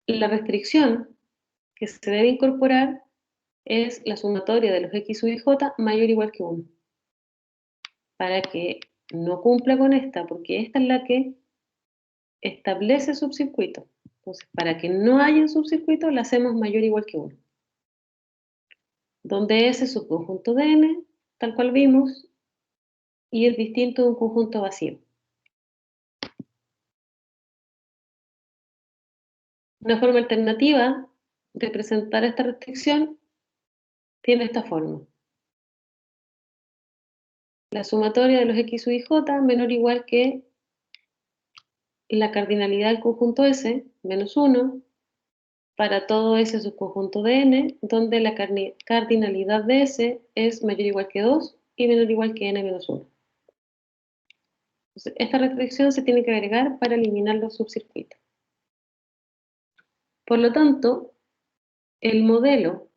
la restricción que se debe incorporar es la sumatoria de los X, Y, J mayor o igual que 1. Para que no cumpla con esta, porque esta es la que establece subcircuito. Entonces, para que no haya un subcircuito, la hacemos mayor o igual que 1. Donde S es subconjunto de N, tal cual vimos, y es distinto de un conjunto vacío. Una forma alternativa de presentar esta restricción tiene esta forma. La sumatoria de los X, Y, J menor o igual que la cardinalidad del conjunto S menos 1 para todo S subconjunto de N, donde la cardinalidad de S es mayor o igual que 2 y menor o igual que N menos 1. Entonces, esta restricción se tiene que agregar para eliminar los subcircuitos. Por lo tanto, el modelo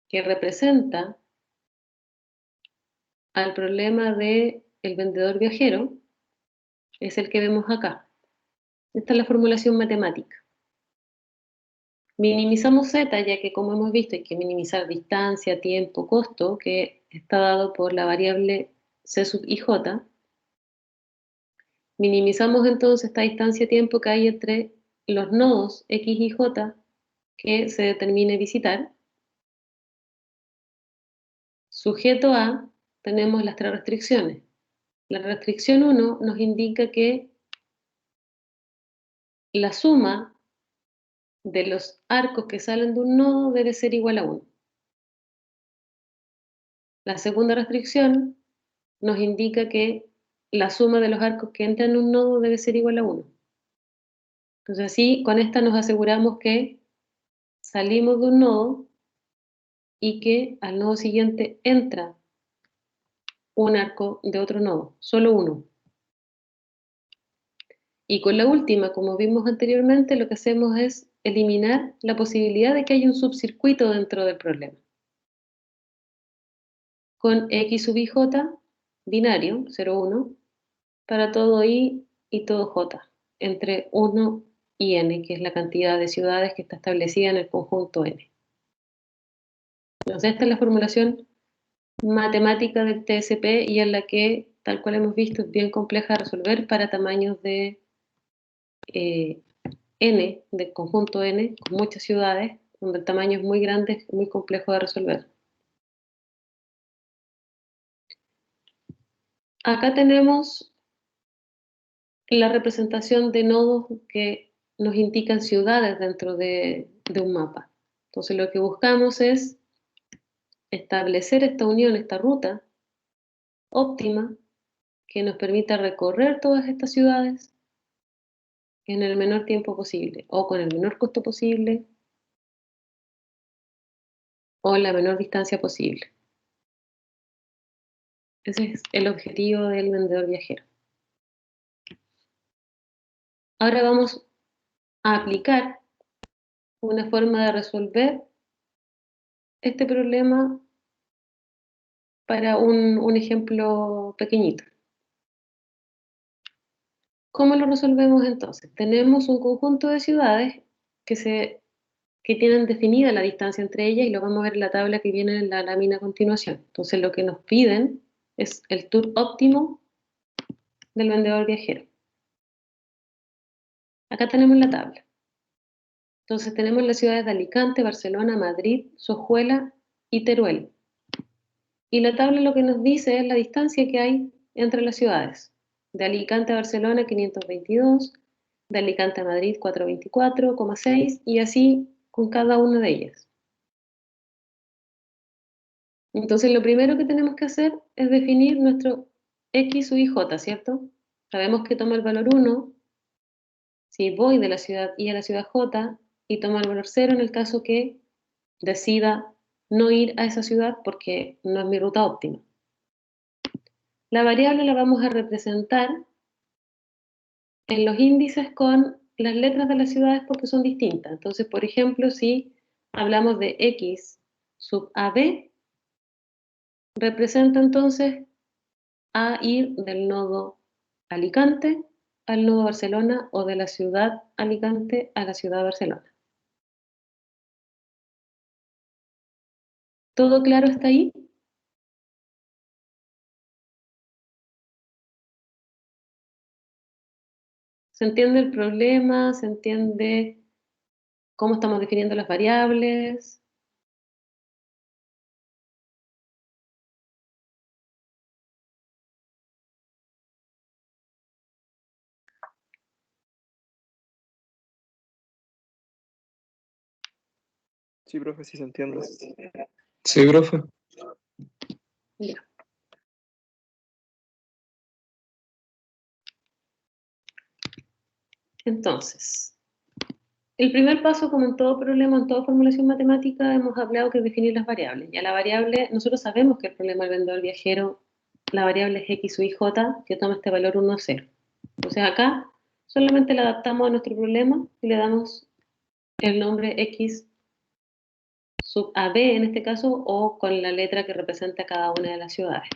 que representa al problema del vendedor viajero es el que vemos acá. Esta es la formulación matemática. Minimizamos Z, ya que como hemos visto hay que minimizar distancia, tiempo, costo, que está dado por la variable C sub IJ. Minimizamos entonces esta distancia-tiempo que hay entre los nodos X y J que se determine visitar. Sujeto a, tenemos las tres restricciones. La restricción 1 nos indica que la suma de los arcos que salen de un nodo debe ser igual a 1. La segunda restricción nos indica que la suma de los arcos que entran en un nodo debe ser igual a 1. Entonces así, con esta nos aseguramos que salimos de un nodo y que al nodo siguiente entra un arco de otro nodo, solo uno. Y con la última, como vimos anteriormente, lo que hacemos es eliminar la posibilidad de que haya un subcircuito dentro del problema. Con X sub IJ, binario, 0, 1, para todo I y todo J, entre 1 y N, que es la cantidad de ciudades que está establecida en el conjunto N. Entonces esta es la formulación matemática del TSP y en la que, tal cual hemos visto, es bien compleja de resolver para tamaños de N, del conjunto N, con muchas ciudades, donde el tamaño es muy grande, es muy complejo de resolver. Acá tenemos la representación de nodos que nos indican ciudades dentro de un mapa. Entonces lo que buscamos es establecer esta unión, esta ruta óptima que nos permita recorrer todas estas ciudades en el menor tiempo posible, o con el menor costo posible, o la menor distancia posible. Ese es el objetivo del vendedor viajero. Ahora vamos a aplicar una forma de resolver este problema para un ejemplo pequeñito. ¿Cómo lo resolvemos entonces? Tenemos un conjunto de ciudades que tienen definida la distancia entre ellas y lo vamos a ver en la tabla que viene en la lámina a continuación. Entonces lo que nos piden es el tour óptimo del vendedor viajero. Acá tenemos la tabla. Entonces tenemos las ciudades de Alicante, Barcelona, Madrid, Sojuela y Teruel. Y la tabla lo que nos dice es la distancia que hay entre las ciudades. De Alicante a Barcelona, 522, de Alicante a Madrid, 424,6, y así con cada una de ellas. Entonces lo primero que tenemos que hacer es definir nuestro X, U y J, ¿cierto? Sabemos que toma el valor 1 si voy de la ciudad I a la ciudad J, y toma el valor 0 en el caso que decida no ir a esa ciudad porque no es mi ruta óptima. La variable la vamos a representar en los índices con las letras de las ciudades porque son distintas. Entonces, por ejemplo, si hablamos de X sub AB, representa entonces a ir del nodo Alicante al nodo Barcelona o de la ciudad Alicante a la ciudad Barcelona. ¿Todo claro está ahí? ¿Se entiende el problema? ¿Se entiende cómo estamos definiendo las variables? Sí, profe, sí se entiende. Sí, profe. Ya. Entonces, el primer paso, como en todo problema, en toda formulación matemática, hemos hablado que es definir las variables. Ya la variable, nosotros sabemos que el problema del vendedor viajero, la variable es X, Y, J, que toma este valor 1, 0. Entonces acá solamente la adaptamos a nuestro problema y le damos el nombre X sub AB en este caso, o con la letra que representa cada una de las ciudades.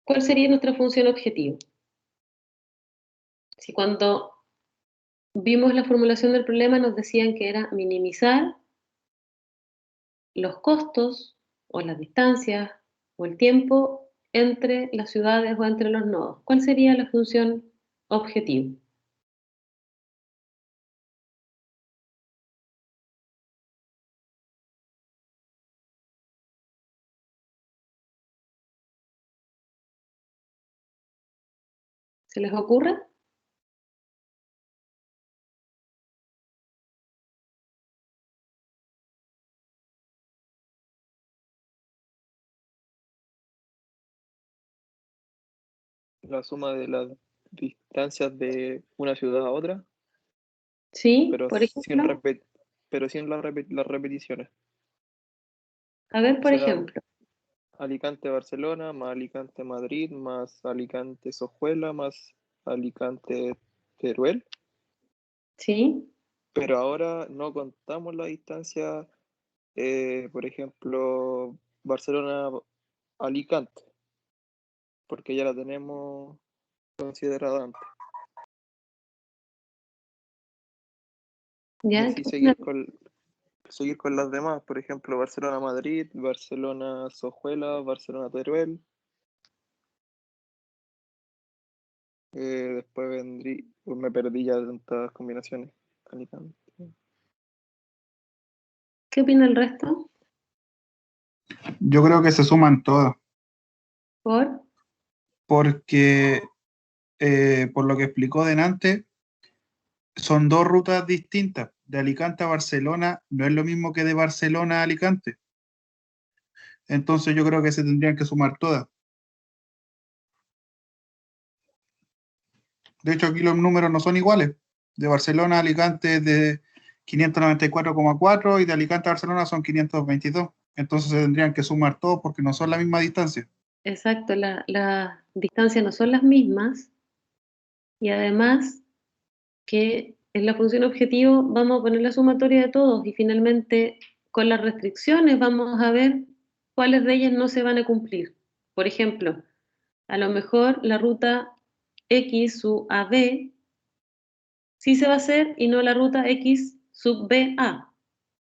¿Cuál sería nuestra función objetivo? Si cuando vimos la formulación del problema nos decían que era minimizar los costos o las distancias o el tiempo entre las ciudades o entre los nodos. ¿Cuál sería la función objetivo? ¿Se les ocurre? La suma de las distancias de una ciudad a otra, Sí, pero por sin, ejemplo. las repeticiones. A ver, O por sea, ejemplo. Alicante-Barcelona, más Alicante-Madrid, más Alicante-Sojuela, más Alicante-Teruel. Sí. Pero ahora no contamos la distancia, por ejemplo, Barcelona-Alicante, porque ya la tenemos considerada antes. Ya, Y así seguir con las demás, por ejemplo, Barcelona-Madrid, Barcelona-Sojuela, Barcelona-Teruel. Después vendrí, pues me perdí ya de tantas combinaciones. Alicante. ¿Qué opina el resto? Yo creo que se suman todas, ¿Por? porque por lo que explicó delante, son dos rutas distintas. De Alicante a Barcelona no es lo mismo que de Barcelona a Alicante. Entonces yo creo que se tendrían que sumar todas. De hecho, aquí los números no son iguales. De Barcelona a Alicante es de 594,4 y de Alicante a Barcelona son 522. Entonces se tendrían que sumar todos porque no son la misma distancia. Exacto, las distancias no son las mismas y además que en la función objetivo vamos a poner la sumatoria de todos y finalmente con las restricciones vamos a ver cuáles de ellas no se van a cumplir. Por ejemplo, a lo mejor la ruta X sub AB sí se va a hacer y no la ruta X sub BA.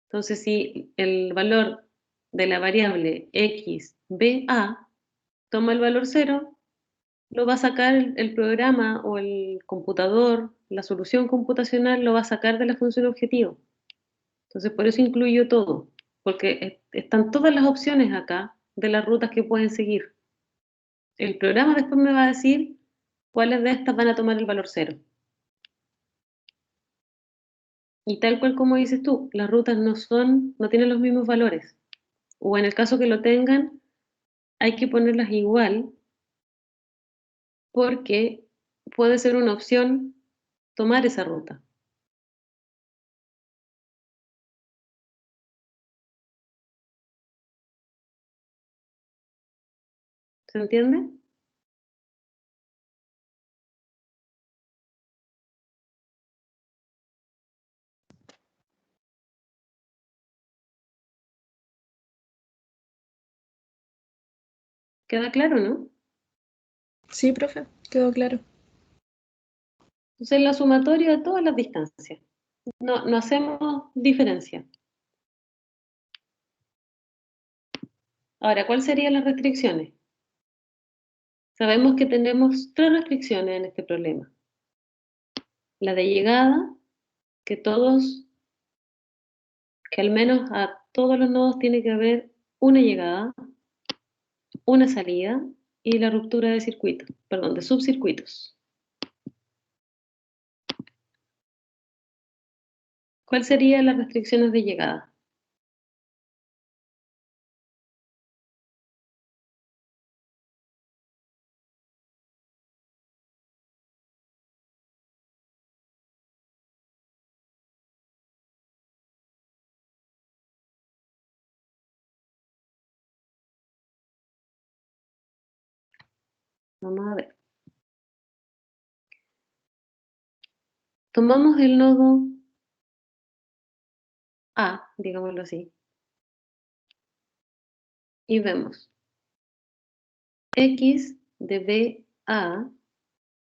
Entonces, si el valor de la variable X BA toma el valor 0, lo va a sacar el programa o el computador, la solución computacional lo va a sacar de la función objetivo. Entonces, por eso incluyo todo, porque están todas las opciones acá de las rutas que pueden seguir. El programa después me va a decir cuáles de estas van a tomar el valor 0. Y tal cual como dices tú, las rutas no tienen los mismos valores. O en el caso que lo tengan, hay que ponerlas igual, porque puede ser una opción tomar esa ruta. ¿Se entiende? ¿Queda claro, no? Sí, profe, quedó claro. Entonces, la sumatoria de todas las distancias. No hacemos diferencia. Ahora, ¿cuáles serían las restricciones? Sabemos que tenemos 3 restricciones en este problema. La de llegada, que al menos a todos los nodos tiene que haber una llegada, una salida y la ruptura de circuitos, perdón, de subcircuitos. ¿Cuáles serían las restricciones de llegada? Vamos a ver. Tomamos el nodo A, digámoslo así, y vemos x de BA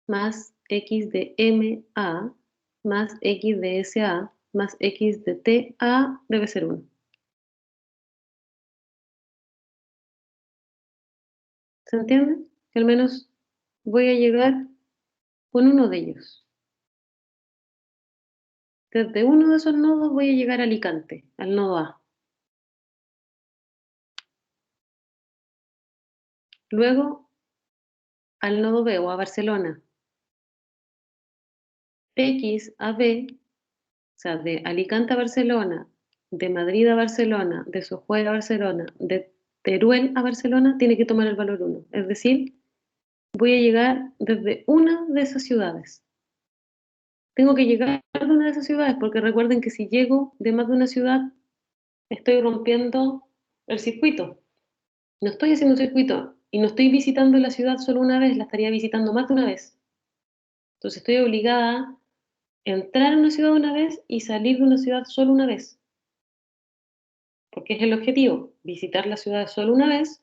más x de MA más x de SA más x de TA debe ser 1. ¿Se entiende? Que al menos voy a llegar con uno de ellos. Desde uno de esos nodos voy a llegar a Alicante, al nodo A. Luego al nodo B o a Barcelona. X a B, o sea, de Alicante a Barcelona, de Madrid a Barcelona, de Sojuel a Barcelona, de Teruel a Barcelona, tiene que tomar el valor 1. Es decir, voy a llegar desde una de esas ciudades. Tengo que llegar de una de esas ciudades porque recuerden que si llego de más de una ciudad, estoy rompiendo el circuito. No estoy haciendo un circuito y no estoy visitando la ciudad solo una vez, la estaría visitando más de una vez. Entonces estoy obligada a entrar a una ciudad una vez y salir de una ciudad solo una vez. Porque es el objetivo, visitar la ciudad solo una vez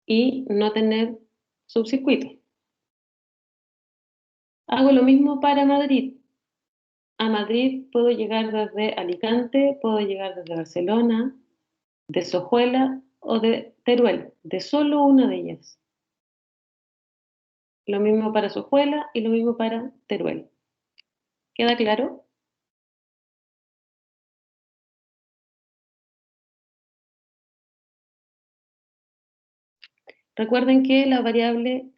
y no tener subcircuito. Hago lo mismo para Madrid. A Madrid puedo llegar desde Alicante, puedo llegar desde Barcelona, de Sojuela o de Teruel, de solo una de ellas. Lo mismo para Sojuela y lo mismo para Teruel. ¿Queda claro? Recuerden que la variable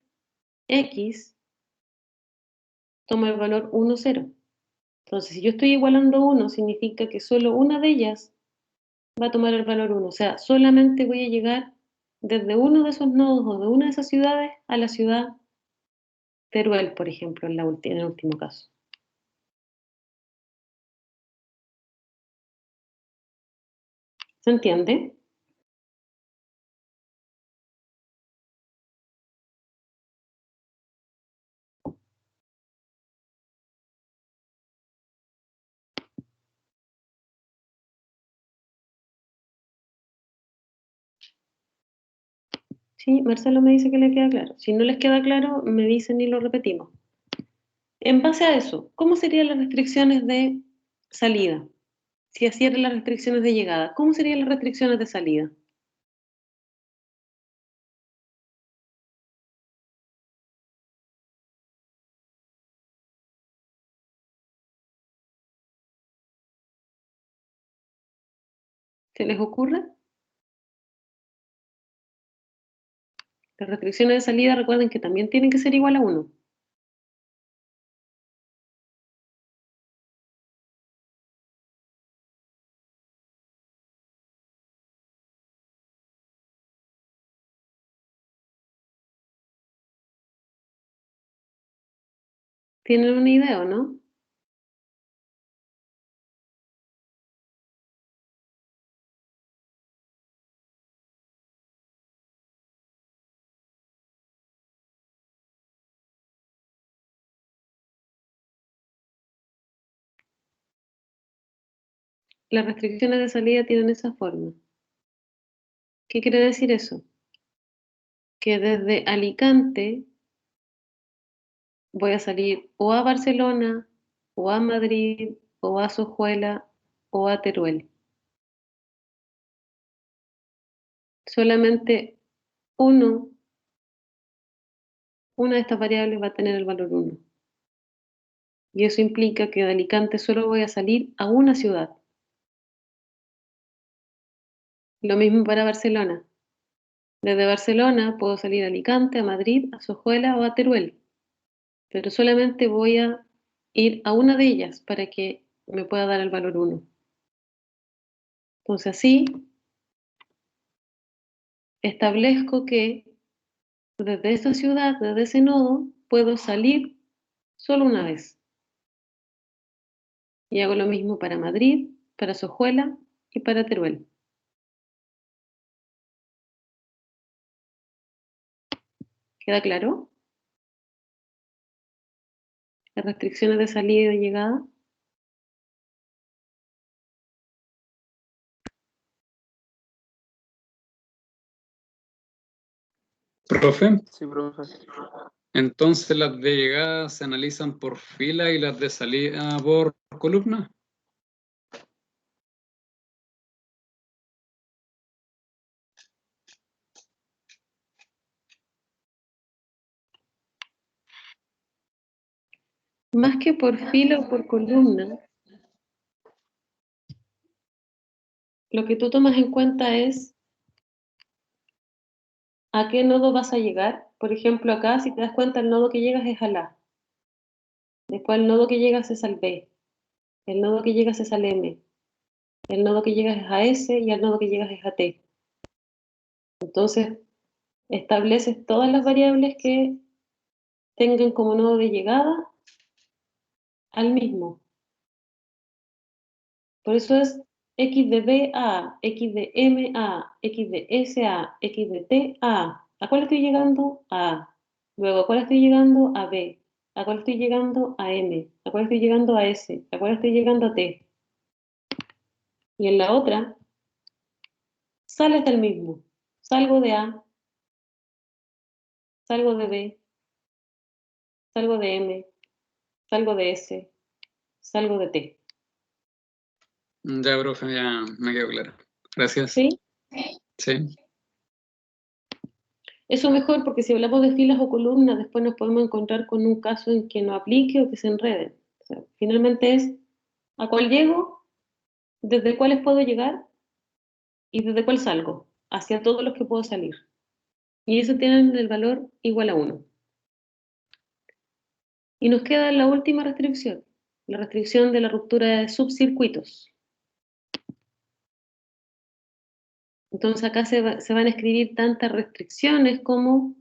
x toma el valor 1, 0. Entonces, si yo estoy igualando 1, significa que solo una de ellas va a tomar el valor 1. O sea, solamente voy a llegar desde uno de esos nodos o de una de esas ciudades a la ciudad Teruel, por ejemplo, en el último caso. ¿Se entiende? Sí, Marcelo me dice que le queda claro. Si no les queda claro, me dicen y lo repetimos. En base a eso, ¿cómo serían las restricciones de salida? Si así eran las restricciones de llegada, ¿cómo serían las restricciones de salida? ¿Se les ocurre? Las restricciones de salida, recuerden que también tienen que ser igual a 1. ¿Tienen una idea o no? Las restricciones de salida tienen esa forma. ¿Qué quiere decir eso? Que desde Alicante voy a salir o a Barcelona, o a Madrid, o a Sojuela, o a Teruel. Solamente una de estas variables va a tener el valor 1. Y eso implica que de Alicante solo voy a salir a una ciudad. Lo mismo para Barcelona. Desde Barcelona puedo salir a Alicante, a Madrid, a Sojuela o a Teruel. Pero solamente voy a ir a una de ellas para que me pueda dar el valor 1. Entonces así establezco que desde esa ciudad, desde ese nodo, puedo salir solo una vez. Y hago lo mismo para Madrid, para Sojuela y para Teruel. ¿Queda claro? Las restricciones de salida y llegada. Profe, Sí, profe. entonces las de llegada se analizan por fila y las de salida por columna. Más que por fila o por columna, lo que tú tomas en cuenta es a qué nodo vas a llegar. Por ejemplo, acá, si te das cuenta, el nodo que llegas es al A. Después el nodo que llegas es al B. El nodo que llegas es al M. El nodo que llegas es a S y el nodo que llegas es a T. Entonces, estableces todas las variables que tengan como nodo de llegada al mismo. Por eso es x de B a A, x de M a A, x de S a A, x de T a A. ¿A cuál estoy llegando? A A. Luego, ¿a cuál estoy llegando? A B. ¿A cuál estoy llegando? A M. ¿A cuál estoy llegando? A S. ¿A cuál estoy llegando? A T. Y en la otra, sales del mismo. Salgo de A, salgo de B, salgo de M, salgo de S, salgo de T. Ya, profe, ya me quedó claro. Gracias. ¿Sí? Sí. Eso mejor porque si hablamos de filas o columnas, después nos podemos encontrar con un caso en que no aplique o que se enrede. O sea, finalmente es a cuál llego, desde cuáles puedo llegar y desde cuál salgo, hacia todos los que puedo salir. Y eso tienen el valor igual a 1. Y nos queda la última restricción, la restricción de la ruptura de subcircuitos. Entonces acá se van a escribir tantas restricciones como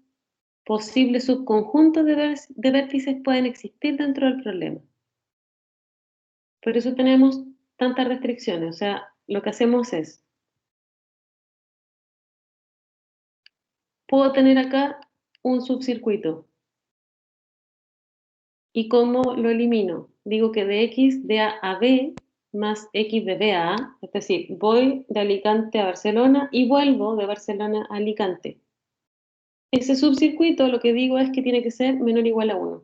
posibles subconjuntos de vértices pueden existir dentro del problema. Por eso tenemos tantas restricciones. O sea, lo que hacemos es, puedo tener acá un subcircuito. ¿Y cómo lo elimino? Digo que de x de A a B más x de B a A, es decir, voy de Alicante a Barcelona y vuelvo de Barcelona a Alicante. Ese subcircuito lo que digo es que tiene que ser menor o igual a 1.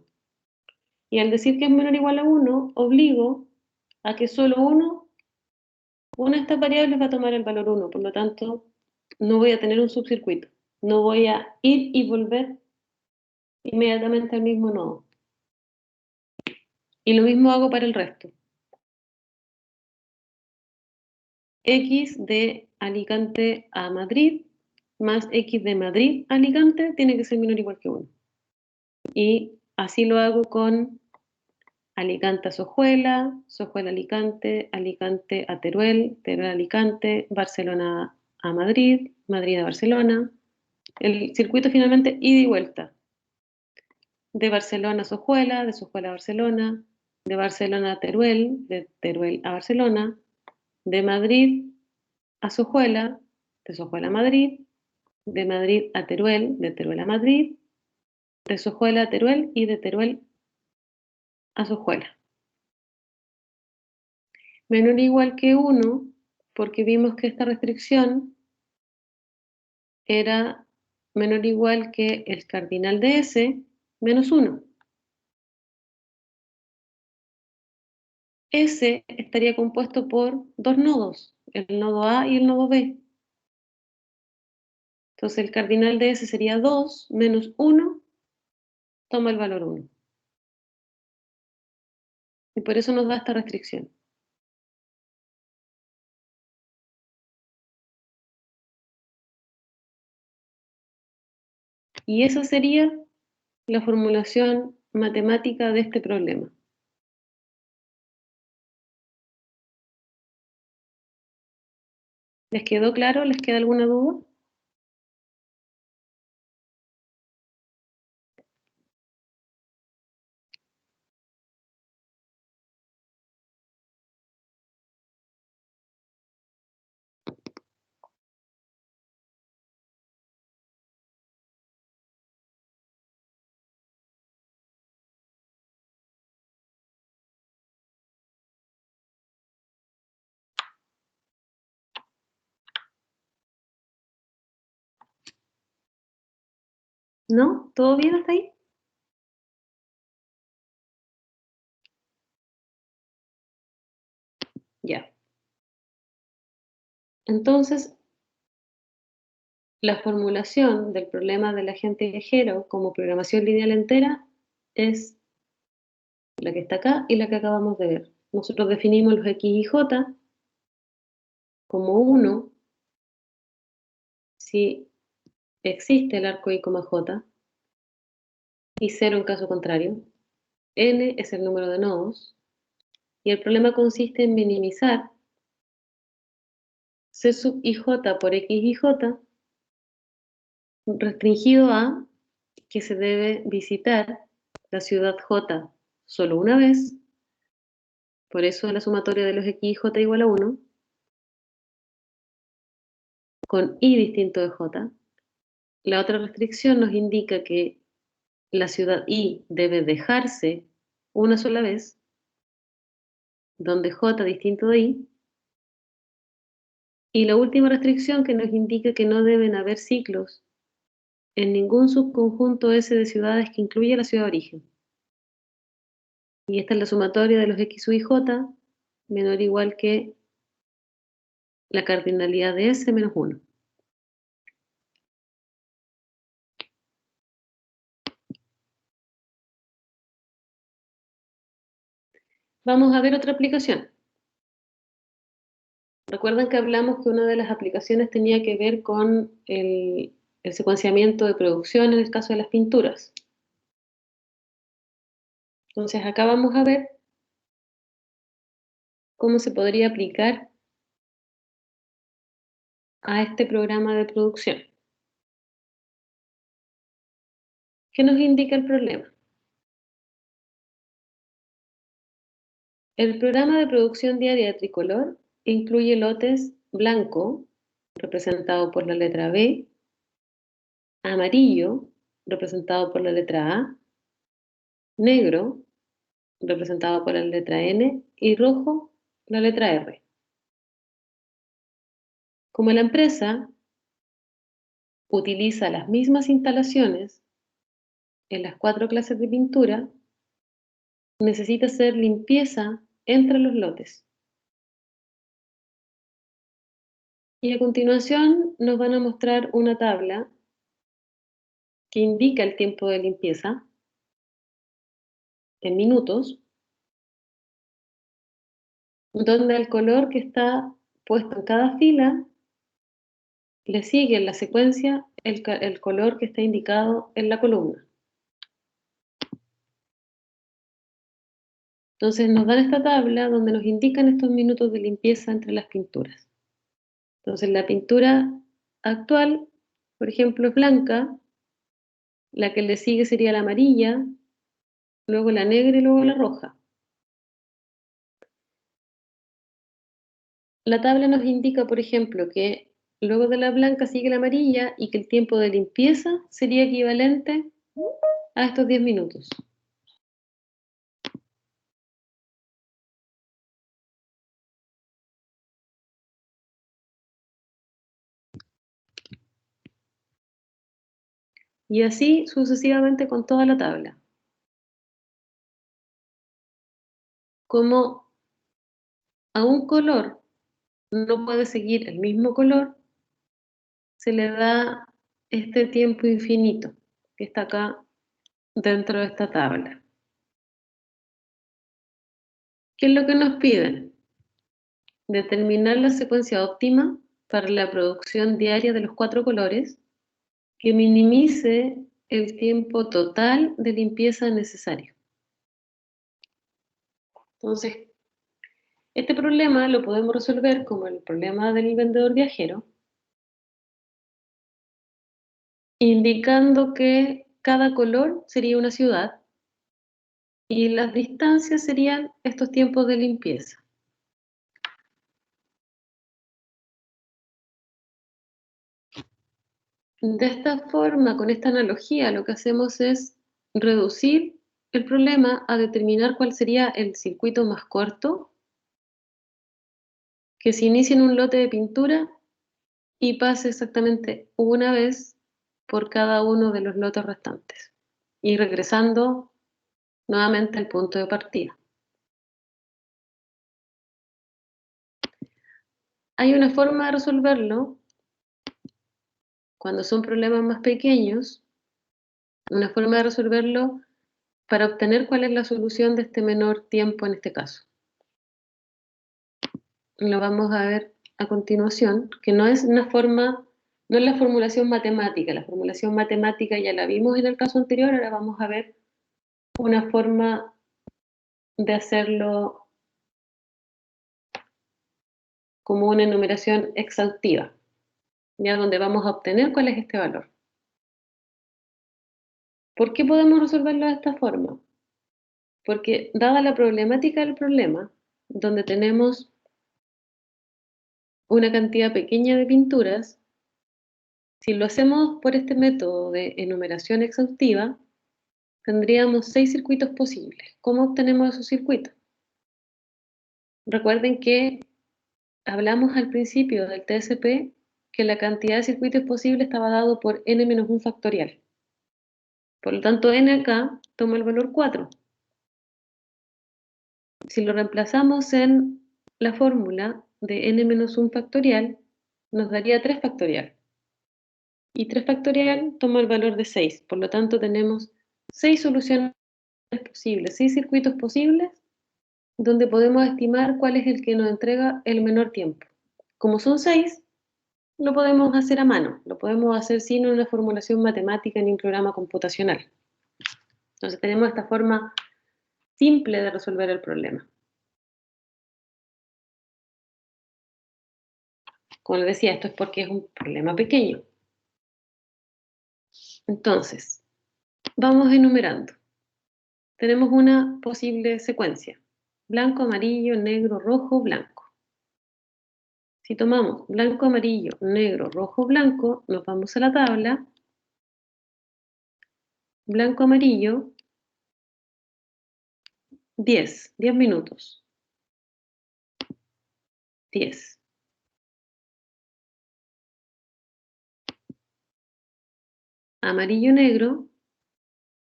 Y al decir que es menor o igual a 1, obligo a que solo una de estas variables va a tomar el valor 1. Por lo tanto, no voy a tener un subcircuito. No voy a ir y volver inmediatamente al mismo nodo. Y lo mismo hago para el resto. X de Alicante a Madrid más X de Madrid a Alicante tiene que ser menor o igual que 1. Y así lo hago con Alicante a Sojuela, Sojuela a Alicante, Alicante a Teruel, Teruel a Alicante, Barcelona a Madrid, Madrid a Barcelona. El circuito finalmente ida y vuelta. De Barcelona a Sojuela, de Sojuela a Barcelona, de Barcelona a Teruel, de Teruel a Barcelona, de Madrid a Sojuela, de Sojuela a Madrid, de Madrid a Teruel, de Teruel a Madrid, de Sojuela a Teruel y de Teruel a Sojuela. Menor o igual que 1, porque vimos que esta restricción era menor o igual que el cardinal de S menos 1. S estaría compuesto por dos nodos, el nodo A y el nodo B. Entonces el cardinal de S sería 2 menos 1, toma el valor 1. Y por eso nos da esta restricción. Y esa sería la formulación matemática de este problema. ¿Les quedó claro? ¿Les queda alguna duda? ¿No? ¿Todo bien hasta ahí? Ya. Entonces, la formulación del problema del agente viajero como programación lineal entera es la que está acá y la que acabamos de ver. Nosotros definimos los X y J como 1 si existe el arco Y, J y 0 en caso contrario. N es el número de nodos y el problema consiste en minimizar C sub IJ por X y J restringido a que se debe visitar la ciudad J solo una vez, por eso la sumatoria de los X y J igual a 1, con Y distinto de J. La otra restricción nos indica que la ciudad Y debe dejarse una sola vez, donde J distinto de Y. Y la última restricción que nos indica que no deben haber ciclos en ningún subconjunto S de ciudades que incluya la ciudad de origen. Y esta es la sumatoria de los X, Y, J menor o igual que la cardinalidad de S menos 1. Vamos a ver otra aplicación. Recuerdan que hablamos que una de las aplicaciones tenía que ver con el secuenciamiento de producción en el caso de las pinturas. Entonces acá vamos a ver cómo se podría aplicar a este programa de producción. ¿Qué nos indica el problema? El programa de producción diaria de tricolor incluye lotes blanco, representado por la letra B, amarillo, representado por la letra A, negro, representado por la letra N, y rojo, la letra R. Como la empresa utiliza las mismas instalaciones en las 4 clases de pintura, necesita hacer limpieza entre los lotes. Y a continuación nos van a mostrar una tabla que indica el tiempo de limpieza en minutos, donde el color que está puesto en cada fila, le sigue en la secuencia el color que está indicado en la columna. Entonces nos dan esta tabla donde nos indican estos minutos de limpieza entre las pinturas. Entonces la pintura actual, por ejemplo, es blanca, la que le sigue sería la amarilla, luego la negra y luego la roja. La tabla nos indica, por ejemplo, que luego de la blanca sigue la amarilla y que el tiempo de limpieza sería equivalente a estos 10 minutos. Y así sucesivamente con toda la tabla. Como a un color no puede seguir el mismo color, se le da este tiempo infinito que está acá dentro de esta tabla. ¿Qué es lo que nos piden? Determinar la secuencia óptima para la producción diaria de los 4 colores que minimice el tiempo total de limpieza necesario. Entonces, este problema lo podemos resolver como el problema del vendedor viajero, indicando que cada color sería una ciudad y las distancias serían estos tiempos de limpieza. De esta forma, con esta analogía, lo que hacemos es reducir el problema a determinar cuál sería el circuito más corto que se inicie en un lote de pintura y pase exactamente una vez por cada uno de los lotes restantes y regresando nuevamente al punto de partida. Hay una forma de resolverlo cuando son problemas más pequeños, una forma de resolverlo para obtener cuál es la solución de este menor tiempo en este caso. Lo vamos a ver a continuación, que no es una forma, no es la formulación matemática. La formulación matemática ya la vimos en el caso anterior, ahora vamos a ver una forma de hacerlo como una enumeración exhaustiva, ya donde vamos a obtener cuál es este valor. ¿Por qué podemos resolverlo de esta forma? Porque dada la problemática del problema, donde tenemos una cantidad pequeña de pinturas, si lo hacemos por este método de enumeración exhaustiva, tendríamos 6 circuitos posibles. ¿Cómo obtenemos esos circuitos? Recuerden que hablamos al principio del TSP que la cantidad de circuitos posibles estaba dado por n-1 factorial. Por lo tanto, n acá toma el valor 4. Si lo reemplazamos en la fórmula de n-1 factorial, nos daría 3 factorial. Y 3 factorial toma el valor de 6. Por lo tanto, tenemos 6 soluciones posibles, 6 circuitos posibles, donde podemos estimar cuál es el que nos entrega el menor tiempo. Como son 6, lo podemos hacer a mano, lo podemos hacer sin una formulación matemática ni un programa computacional. Entonces tenemos esta forma simple de resolver el problema. Como les decía, esto es porque es un problema pequeño. Entonces, vamos enumerando. Tenemos una posible secuencia. Blanco, amarillo, negro, rojo, blanco. Si tomamos blanco, amarillo, negro, rojo, blanco, nos vamos a la tabla. Blanco, amarillo, 10 minutos. 10. Amarillo, negro,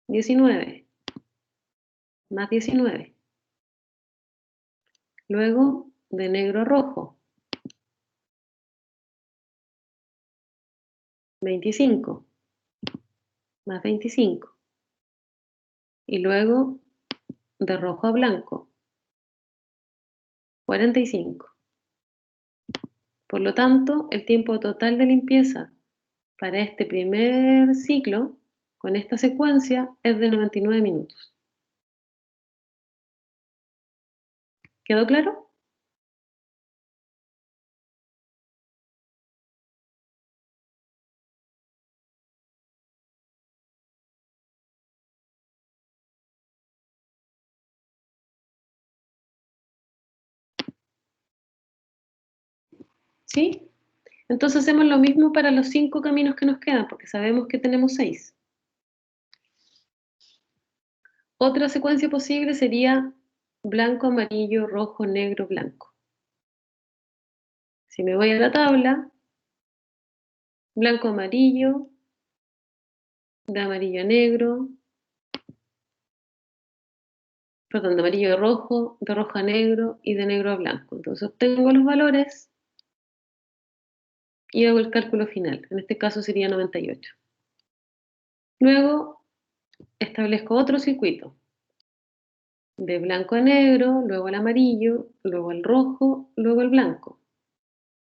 19. Más 19. Luego de negro a rojo, 25. Más 25. Y luego de rojo a blanco, 45. Por lo tanto, el tiempo total de limpieza para este primer ciclo, con esta secuencia, es de 99 minutos. ¿Quedó claro? ¿Sí? Entonces hacemos lo mismo para los 5 caminos que nos quedan, porque sabemos que tenemos 6. Otra secuencia posible sería blanco, amarillo, rojo, negro, blanco. Si me voy a la tabla, blanco, amarillo, de amarillo a negro, perdón, de amarillo a rojo, de rojo a negro y de negro a blanco. Entonces obtengo los valores y hago el cálculo final. En este caso sería 98. Luego establezco otro circuito. De blanco a negro, luego al amarillo, luego al rojo, luego al blanco.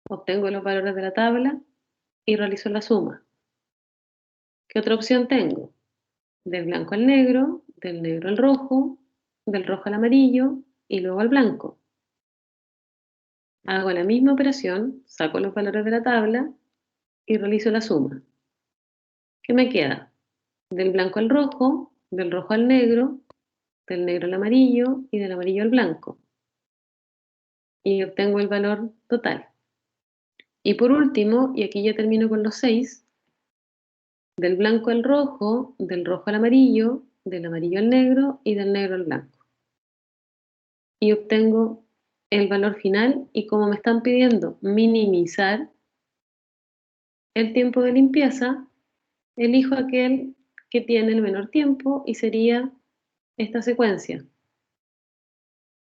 Obtengo los valores de la tabla y realizo la suma. ¿Qué otra opción tengo? Del blanco al negro, del negro al rojo, del rojo al amarillo y luego al blanco. Hago la misma operación, saco los valores de la tabla y realizo la suma. ¿Qué me queda? Del blanco al rojo, del rojo al negro, del negro al amarillo y del amarillo al blanco. Y obtengo el valor total. Y por último, y aquí ya termino con los 6, del blanco al rojo, del rojo al amarillo, del amarillo al negro y del negro al blanco. Y obtengo el valor final y como me están pidiendo minimizar el tiempo de limpieza, elijo aquel que tiene el menor tiempo y sería esta secuencia.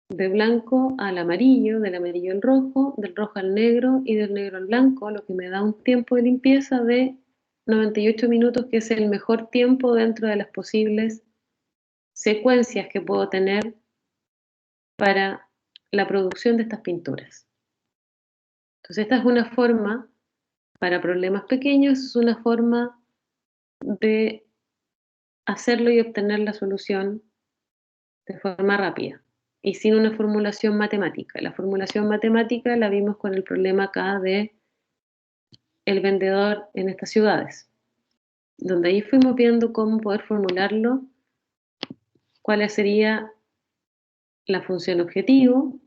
De blanco al amarillo, del amarillo al rojo, del rojo al negro y del negro al blanco, lo que me da un tiempo de limpieza de 98 minutos, que es el mejor tiempo dentro de las posibles secuencias que puedo tener para la producción de estas pinturas. Entonces esta es una forma, para problemas pequeños, es una forma de hacerlo y obtener la solución de forma rápida y sin una formulación matemática. La formulación matemática la vimos con el problema acá de el vendedor en estas ciudades, donde ahí fuimos viendo cómo poder formularlo, cuál sería la función objetivo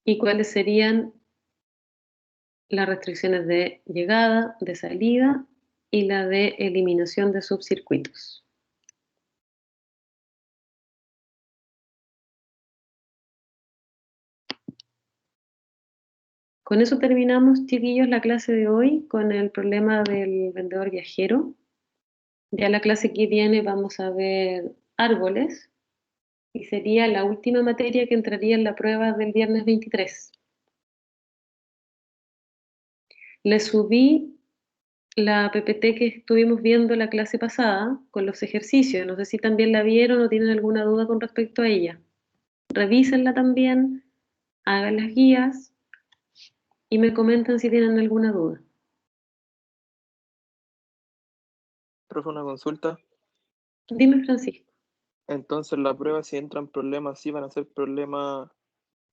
y cuáles serían las restricciones de llegada, de salida y la de eliminación de subcircuitos. Con eso terminamos, chiquillos, la clase de hoy con el problema del vendedor viajero. Ya la clase que viene vamos a ver árboles y sería la última materia que entraría en la prueba del viernes 23. Les subí la PPT que estuvimos viendo la clase pasada con los ejercicios. No sé si también la vieron o tienen alguna duda con respecto a ella. Revísenla también, hagan las guías y me comentan si tienen alguna duda. Profe, una consulta. Dime, Francisco. Entonces la prueba, si entran problemas, ¿sí van a ser problemas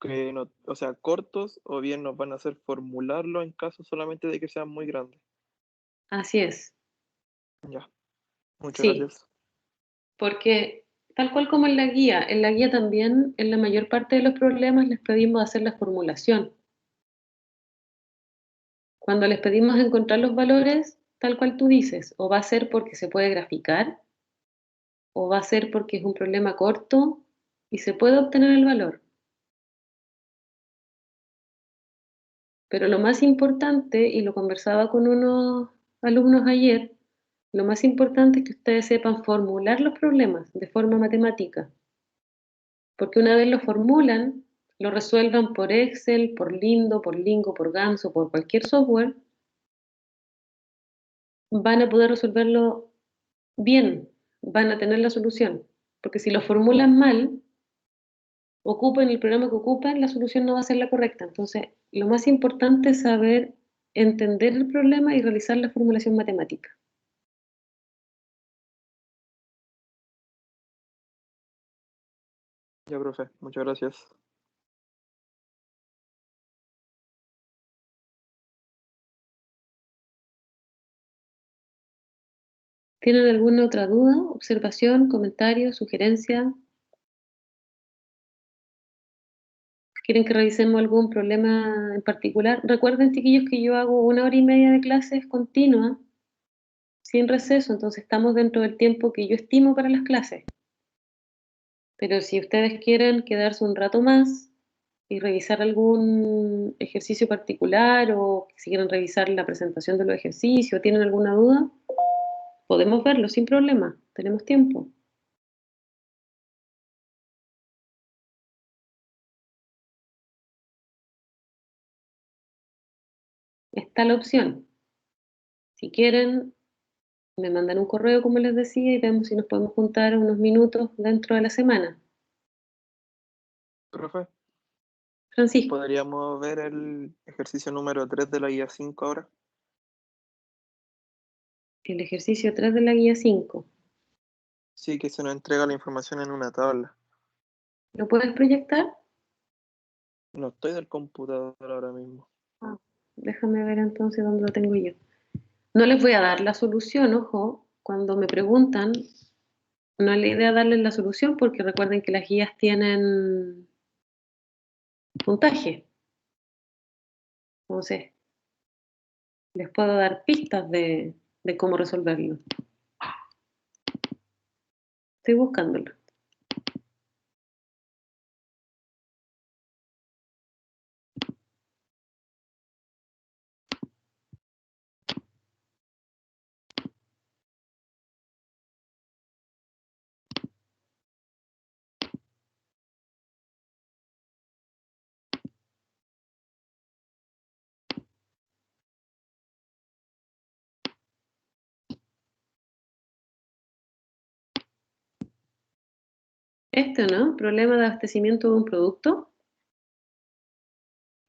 que no, o sea, cortos, o bien nos van a hacer formularlo en caso solamente de que sean muy grandes? Así es. Ya, muchas Sí, gracias. porque tal cual como en la guía también, en la mayor parte de los problemas les pedimos hacer la formulación. Cuando les pedimos encontrar los valores, tal cual tú dices, o va a ser porque se puede graficar, o va a ser porque es un problema corto y se puede obtener el valor. Pero lo más importante, y lo conversaba con unos alumnos ayer, lo más importante es que ustedes sepan formular los problemas de forma matemática. Porque una vez lo formulan, lo resuelvan por Excel, por Lindo, por Lingo, por Ganso, por cualquier software, van a poder resolverlo bien, van a tener la solución. Porque si lo formulan mal, ocupen el programa que ocupen, la solución no va a ser la correcta. Entonces, lo más importante es saber entender el problema y realizar la formulación matemática. Ya, profe, muchas gracias. ¿Tienen alguna otra duda, observación, comentario, sugerencia? ¿Quieren que revisemos algún problema en particular? Recuerden, chiquillos, que yo hago 1 hora y media de clases continuas, sin receso, entonces estamos dentro del tiempo que yo estimo para las clases. Pero si ustedes quieren quedarse un rato más y revisar algún ejercicio particular o si quieren revisar la presentación de los ejercicios, tienen alguna duda, podemos verlo sin problema, tenemos tiempo. Está la opción. Si quieren, me mandan un correo, como les decía, y vemos si nos podemos juntar unos minutos dentro de la semana. Profe, Francisco, ¿podríamos ver el ejercicio número 3 de la guía 5 ahora? el ejercicio 3 de la guía 5. Sí, que se nos entrega la información en una tabla. ¿Lo puedes proyectar? No estoy del computador ahora mismo. Ah, déjame ver entonces dónde lo tengo yo. No les voy a dar la solución, ojo, cuando me preguntan, no es la idea darles la solución porque recuerden que las guías tienen puntaje. Entonces, les puedo dar pistas de cómo resolverlo. Estoy buscándolo. ¿Este no? ¿Problema de abastecimiento de un producto?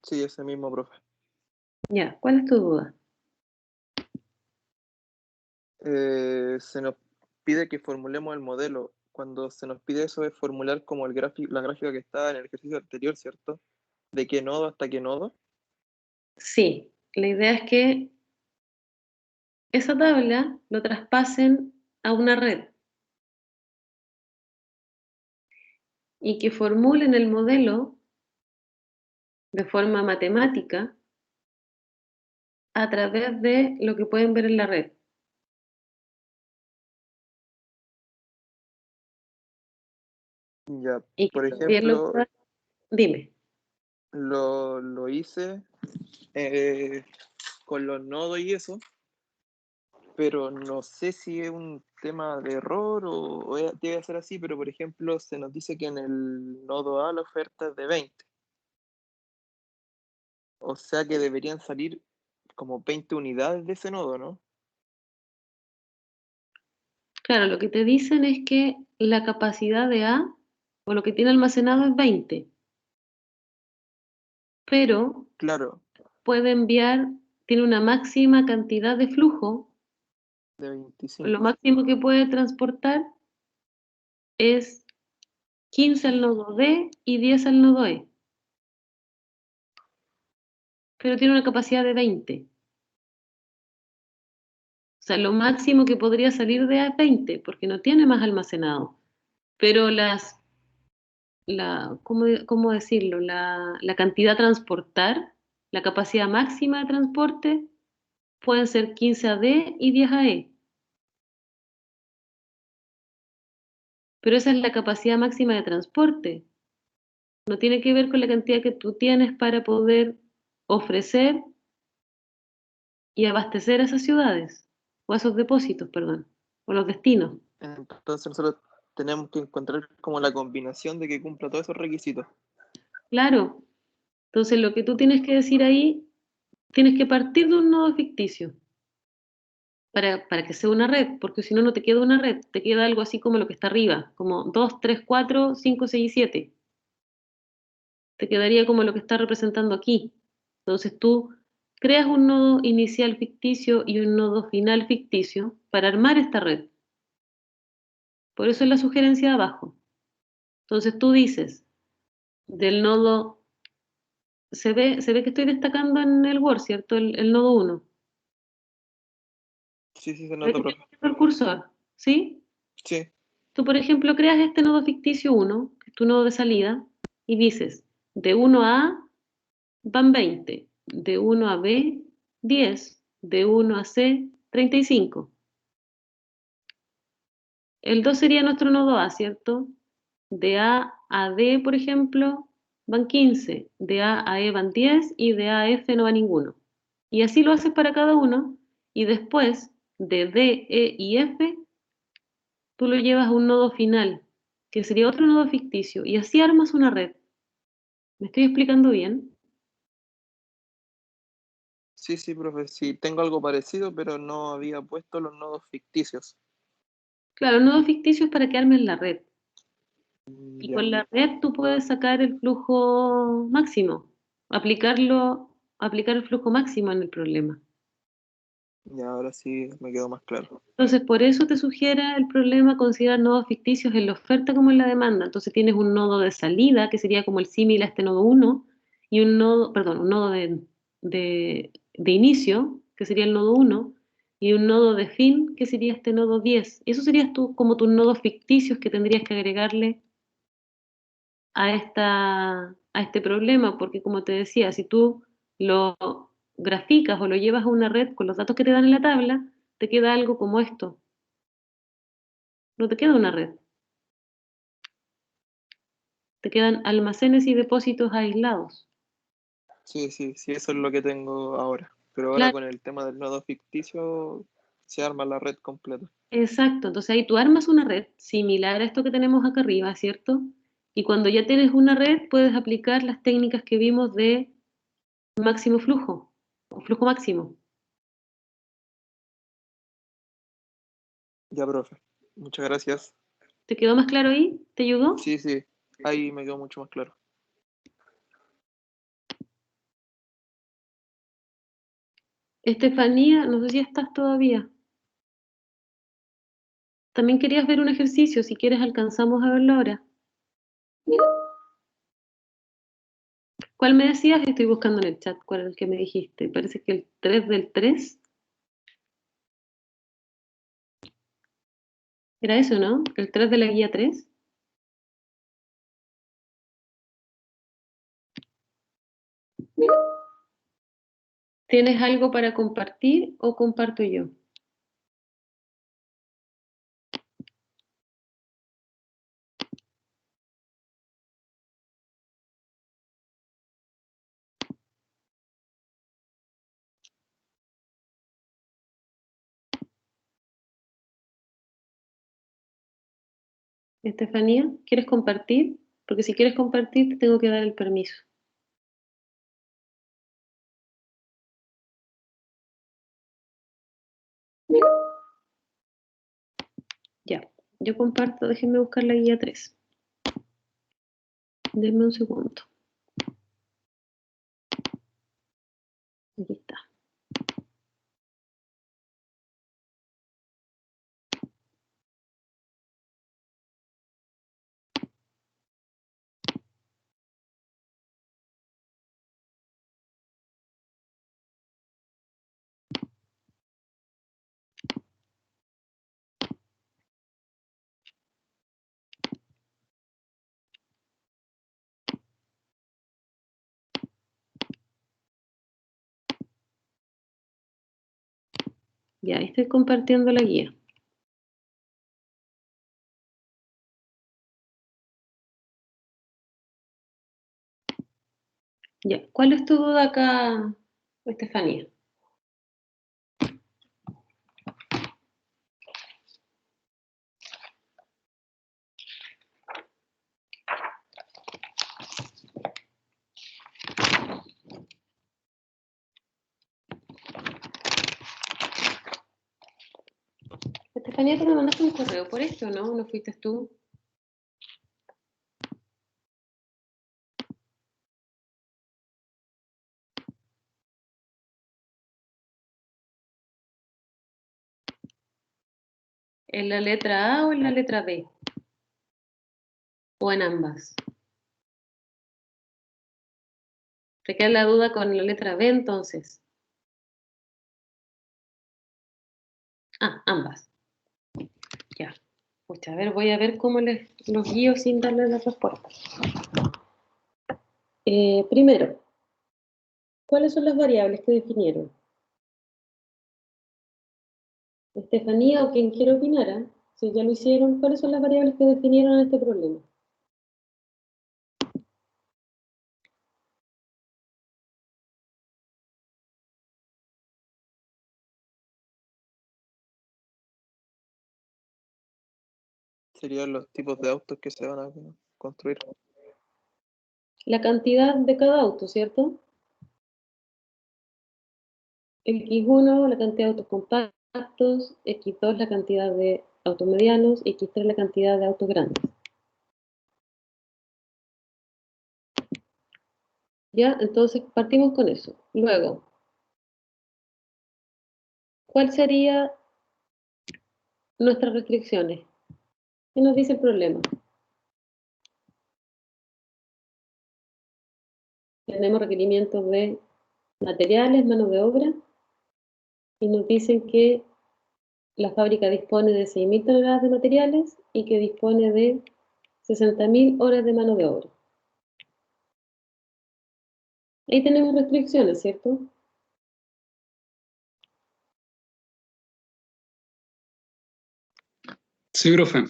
Sí, ese mismo, profe. Ya, ¿cuál es tu duda? Se nos pide que formulemos el modelo. Cuando se nos pide eso es formular como la gráfica que está en el ejercicio anterior, ¿cierto? ¿De qué nodo hasta qué nodo? Sí, la idea es que esa tabla lo traspasen a una red y que formulen el modelo de forma matemática a través de lo que pueden ver en la red. Ya, Y que por también lo ejemplo, puedan... Dime. lo hice con los nodos y eso, pero no sé si es un tema de error o debe ser así, pero por ejemplo se nos dice que en el nodo A la oferta es de 20. O sea que deberían salir como 20 unidades de ese nodo, ¿no? Claro, lo que te dicen es que la capacidad de A, o lo que tiene almacenado es 20, pero Claro, puede enviar, tiene una máxima cantidad de flujo, de lo 25. máximo que puede transportar es 15 al nodo D y 10 al nodo E, pero tiene una capacidad de 20. O sea, lo máximo que podría salir de A es 20, porque no tiene más almacenado. Pero ¿cómo decirlo? La cantidad a transportar, la capacidad máxima de transporte, pueden ser 15 AD y 10 AE. Pero esa es la capacidad máxima de transporte. No tiene que ver con la cantidad que tú tienes para poder ofrecer y abastecer a esas ciudades, o a esos depósitos, perdón, o los destinos. Entonces nosotros tenemos que encontrar como la combinación de que cumpla todos esos requisitos. Claro. Entonces, lo que tú tienes que decir ahí, tienes que partir de un nodo ficticio para que sea una red, porque si no, no te queda una red, te queda algo así como lo que está arriba, como 2, 3, 4, 5, 6 y 7. Te quedaría como lo que está representando aquí. Entonces tú creas un nodo inicial ficticio y un nodo final ficticio para armar esta red. Por eso es la sugerencia de abajo. Entonces tú dices, del nodo, se ve que estoy destacando en el Word, ¿cierto? El nodo 1. Sí, sí, se ¿Se ve nota, que profe. estoy el cursor? ¿Sí? Sí, Tú, por ejemplo, creas este nodo ficticio 1, que es tu nodo de salida, y dices, de 1 a A van 20, de 1 a B, 10, de 1 a C, 35. El 2 sería nuestro nodo A, ¿cierto? De A a D, por ejemplo, van 15, de A a E van 10 y de A a F no va ninguno. Y así lo haces para cada uno y después de D, E y F, tú lo llevas a un nodo final, que sería otro nodo ficticio, y así armas una red. ¿Me estoy explicando bien? sí, sí, profe. Sí, tengo algo parecido, pero no había puesto los nodos ficticios. Claro, el nodo ficticio es para que armes la red. Y Ya, con la red tú puedes sacar el flujo máximo, aplicar el flujo máximo en el problema. ya, ahora sí me quedó más claro. Entonces, por eso te sugiere el problema considerar nodos ficticios en la oferta como en la demanda. Entonces tienes un nodo de salida, que sería como el símil a este nodo 1, y un nodo, perdón, un nodo de inicio, que sería el nodo 1, y un nodo de fin, que sería este nodo 10. Y eso serías tú como tus nodos ficticios que tendrías que agregarle a este problema, porque como te decía, si tú lo graficas o lo llevas a una red con los datos que te dan en la tabla, te queda algo como esto. No te queda una red. Te quedan almacenes y depósitos aislados. Sí, sí, sí, eso es lo que tengo ahora. Pero ahora Claro, con el tema del nodo ficticio se arma la red completa. exacto. Entonces ahí tú armas una red similar a esto que tenemos acá arriba, ¿cierto? Y cuando ya tienes una red, puedes aplicar las técnicas que vimos de máximo flujo, o flujo máximo. Ya, profe. Muchas gracias. ¿Te quedó más claro ahí? ¿Te ayudó? Sí, sí, ahí me quedó mucho más claro. Estefanía, no sé si estás todavía. También querías ver un ejercicio, si quieres alcanzamos a verlo ahora. ¿Cuál me decías? Estoy buscando en el chat cuál es el que me dijiste. Parece que el 3 del 3. ¿Era eso, no? El 3 de la guía 3. ¿Tienes algo para compartir o comparto yo? Estefanía, ¿quieres compartir? Porque si quieres compartir te tengo que dar el permiso. Ya, yo comparto, déjenme buscar la guía 3. Denme un segundo. Aquí está. Ya, estoy compartiendo la guía. Ya, ¿cuál es tu duda acá, Estefanía? Estefanía, tú me mandaste un correo por esto, ¿no? ¿No fuiste tú? ¿En la letra A o en la letra B? ¿O en ambas? ¿Te queda la duda con la letra B entonces? Ah, ambas. Ya. Pucha, a ver, voy a ver cómo los guío sin darles las respuestas. Primero, ¿cuáles son las variables que definieron? Estefanía o quien quiera opinar, ¿ah? Si ya lo hicieron, ¿cuáles son las variables que definieron en este problema? Serían los tipos de autos que se van a construir. La cantidad de cada auto, ¿cierto? X1, la cantidad de autos compactos, X2, la cantidad de autos medianos, X3, la cantidad de autos grandes. ¿Ya? Entonces partimos con eso. Luego, ¿cuál sería nuestras restricciones? ¿Qué nos dice el problema? Tenemos requerimientos de materiales, mano de obra, y nos dicen que la fábrica dispone de 6.000 toneladas de materiales y que dispone de 60.000 horas de mano de obra. Ahí tenemos restricciones, ¿cierto? Sí, profe.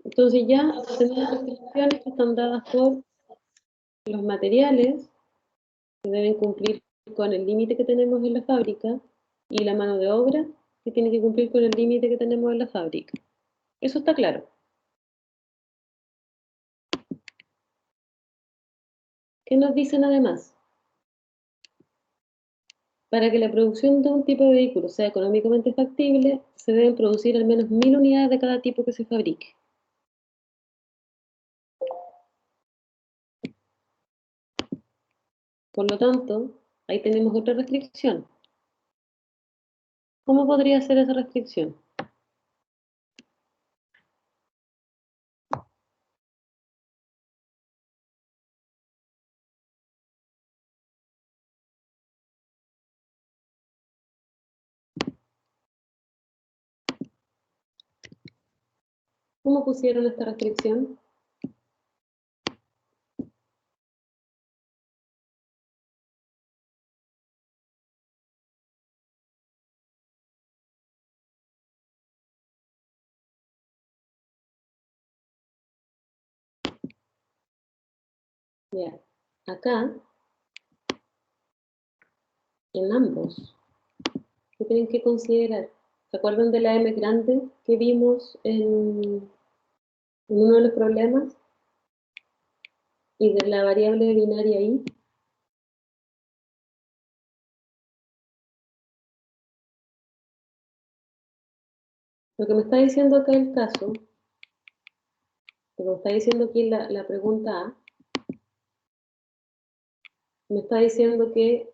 Entonces ya tenemos restricciones que están dadas por los materiales, que deben cumplir con el límite que tenemos en la fábrica, y la mano de obra, que tiene que cumplir con el límite que tenemos en la fábrica. Eso está claro. ¿Qué nos dicen además? Para que la producción de un tipo de vehículo sea económicamente factible, se deben producir al menos 1.000 unidades de cada tipo que se fabrique. Por lo tanto, ahí tenemos otra restricción. ¿Cómo podría ser esa restricción? ¿Cómo pusieron esta restricción? Ya, acá, en ambos, ¿qué tienen que considerar? ¿Se acuerdan de la M grande que vimos en uno de los problemas? Y de la variable binaria I. Lo que me está diciendo acá el caso, lo que me está diciendo aquí la pregunta A, me está diciendo que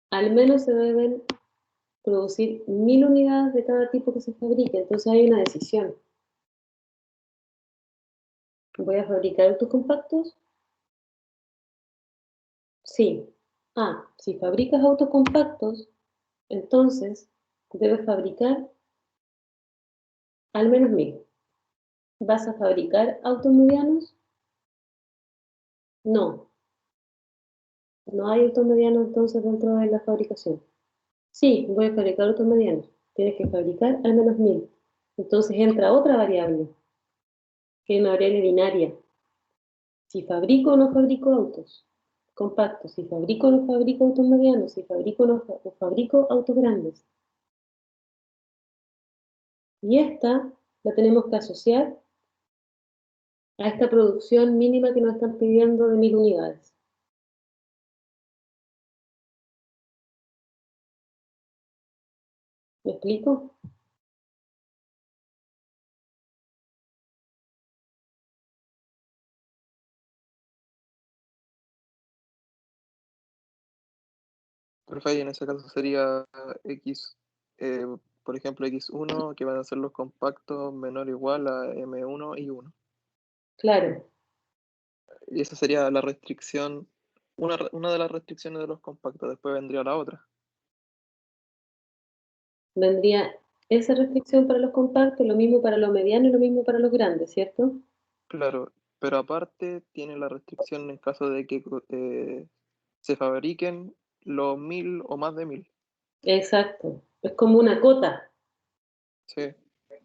al menos se deben producir 1.000 unidades de cada tipo que se fabrique. Entonces hay una decisión. ¿Voy a fabricar autos compactos? Sí. Ah, si fabricas autos compactos, entonces debes fabricar al menos 1.000. ¿Vas a fabricar autos medianos? No. No hay autos medianos entonces dentro de la fabricación. Sí, voy a fabricar autos medianos. Tienes que fabricar al menos 1.000. Entonces entra otra variable, que es una variable binaria. Si fabrico o no fabrico autos compactos, si fabrico o no fabrico autos medianos, si fabrico o no fabrico autos grandes. Y esta la tenemos que asociar a esta producción mínima que nos están pidiendo de 1.000 unidades. ¿Me explico? Profe, y en ese caso sería X por ejemplo, X1, que van a ser los compactos menor o igual a M1 y 1. Claro. Y esa sería la restricción, una de las restricciones de los compactos. Después vendría la otra. Vendría esa restricción para los compactos, lo mismo para los medianos y lo mismo para los grandes, ¿cierto? Claro, pero aparte tiene la restricción en caso de que se fabriquen los 1000 o más de 1000. Exacto. Es como una cota. Sí,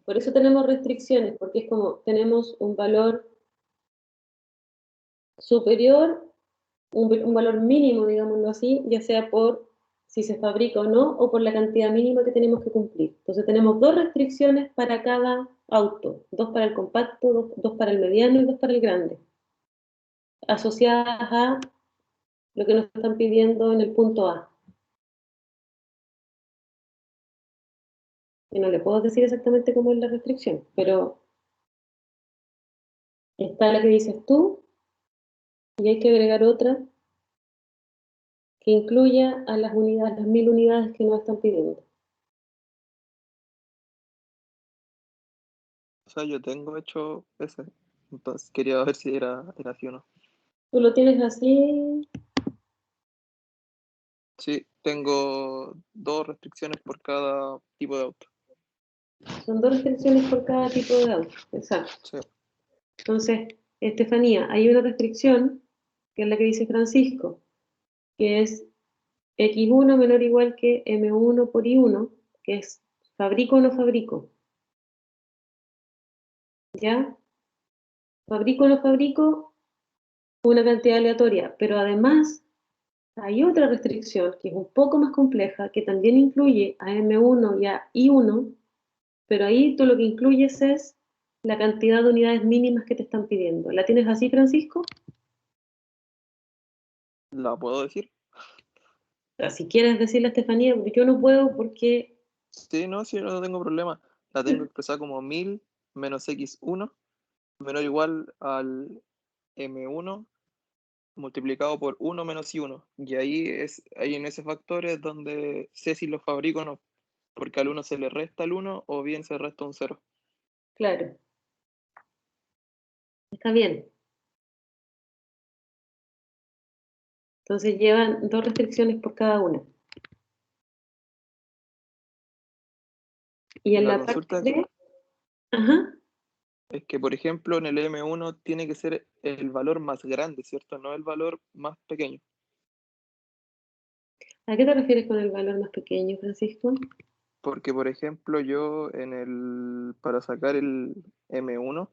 Por eso tenemos restricciones, porque es como tenemos un valor superior, un valor mínimo, digámoslo así, ya sea por si se fabrica o no, o por la cantidad mínima que tenemos que cumplir. Entonces tenemos dos restricciones para cada auto, dos para el compacto, dos para el mediano y dos para el grande, asociadas a lo que nos están pidiendo en el punto A. Y no le puedo decir exactamente cómo es la restricción, pero está la que dices tú y hay que agregar otra que incluya a las unidades, las 1000 unidades que nos están pidiendo. o sea, yo tengo hecho ese. Entonces quería ver si era así o no. Tú lo tienes así, Sí, tengo 2 restricciones por cada tipo de auto. son dos restricciones por cada tipo de auto, exacto. Sí. Entonces, Estefanía, hay una restricción, que es la que dice Francisco, que es X1 menor o igual que M1 por I1, que es fabrico o no fabrico. ¿Ya? Fabrico o no fabrico una cantidad aleatoria, pero además hay otra restricción que es un poco más compleja, que también incluye a M1 y a I1, pero ahí tú lo que incluyes es la cantidad de unidades mínimas que te están pidiendo. ¿La tienes así, Francisco? ¿La puedo decir? O sea, si quieres decirle a Estefanía, porque yo no puedo porque... Sí, no, sí, no tengo problema. La tengo expresada como 1000 menos X1 menor o igual al M1 multiplicado por 1 menos I1. Y ahí en ese factor es donde sé si lo fabrico o no. Porque al 1 se le resta el 1 o bien se resta un 0. Claro, está bien. Entonces llevan dos restricciones por cada una. Y en La la parte consulta B, ajá, es que, por ejemplo, en el M1 tiene que ser el valor más grande, ¿cierto? No el valor más pequeño. ¿a qué te refieres con el valor más pequeño, Francisco? Porque, por ejemplo, yo para sacar el M1,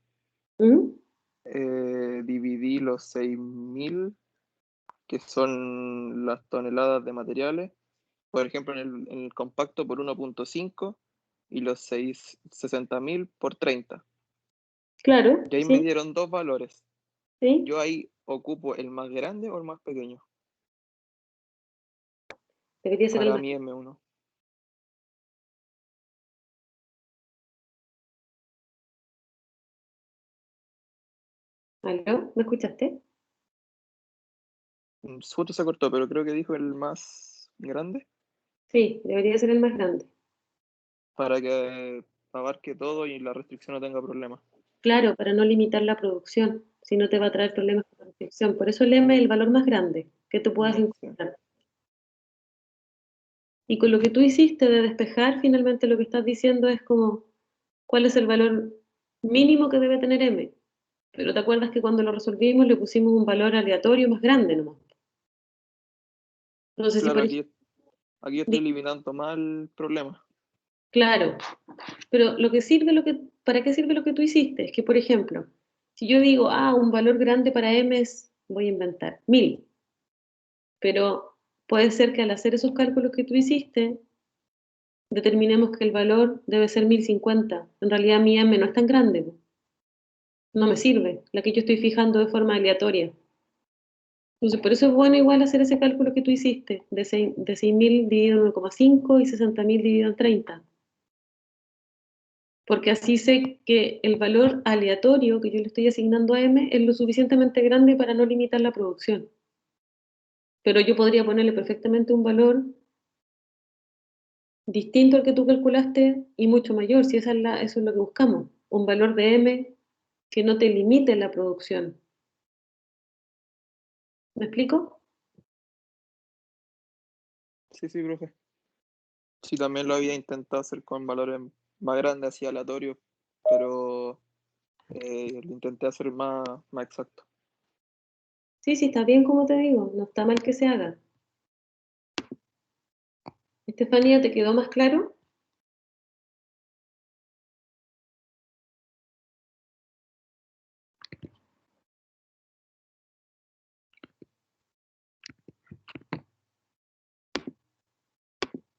¿Mm? dividí los 6000, que son las toneladas de materiales, por ejemplo, en el compacto por 1.5 y los 60.000 por 30. Claro, Y ahí me sí, dieron dos valores. sí. Yo ahí ocupo el más grande o el más pequeño Debería ser el para más. mi M1. ¿Aló? ¿Me escuchaste? Su foto se cortó, pero creo que dijo el más grande Sí, debería ser el más grande. para que abarque todo y la restricción no tenga problemas. Claro, para no limitar la producción, si no te va a traer problemas con la restricción. Por eso el M es el valor más grande que tú puedas Ya, sí. encontrar. Y con lo que tú hiciste de despejar, finalmente lo que estás diciendo es como, ¿cuál es el valor mínimo que debe tener M? Pero te acuerdas que cuando lo resolvimos le pusimos un valor aleatorio más grande nomás. Entonces, si Claro, por aquí estoy ejemplo, eliminando más el problema. claro, pero lo que sirve, ¿para qué sirve lo que tú hiciste? Es que, por ejemplo, si yo digo, un valor grande para M es, voy a inventar, 1000, pero puede ser que al hacer esos cálculos que tú hiciste, determinemos que el valor debe ser 1050. En realidad mi M no es tan grande, po. No me sirve, la que yo estoy fijando de forma aleatoria. Entonces, por eso es bueno igual hacer ese cálculo que tú hiciste, de 6.000 dividido en 1,5 y 60.000 dividido en 30. Porque así sé que el valor aleatorio que yo le estoy asignando a M es lo suficientemente grande para no limitar la producción. Pero yo podría ponerle perfectamente un valor distinto al que tú calculaste y mucho mayor, si esa es eso es lo que buscamos, un valor de M que no te limite la producción. ¿Me explico? Sí, sí, profe. Sí, también lo había intentado hacer con valores más grandes, así aleatorios, pero lo intenté hacer más exacto. Sí, sí, está bien como te digo, no está mal que se haga. Estefanía, ¿te quedó más claro?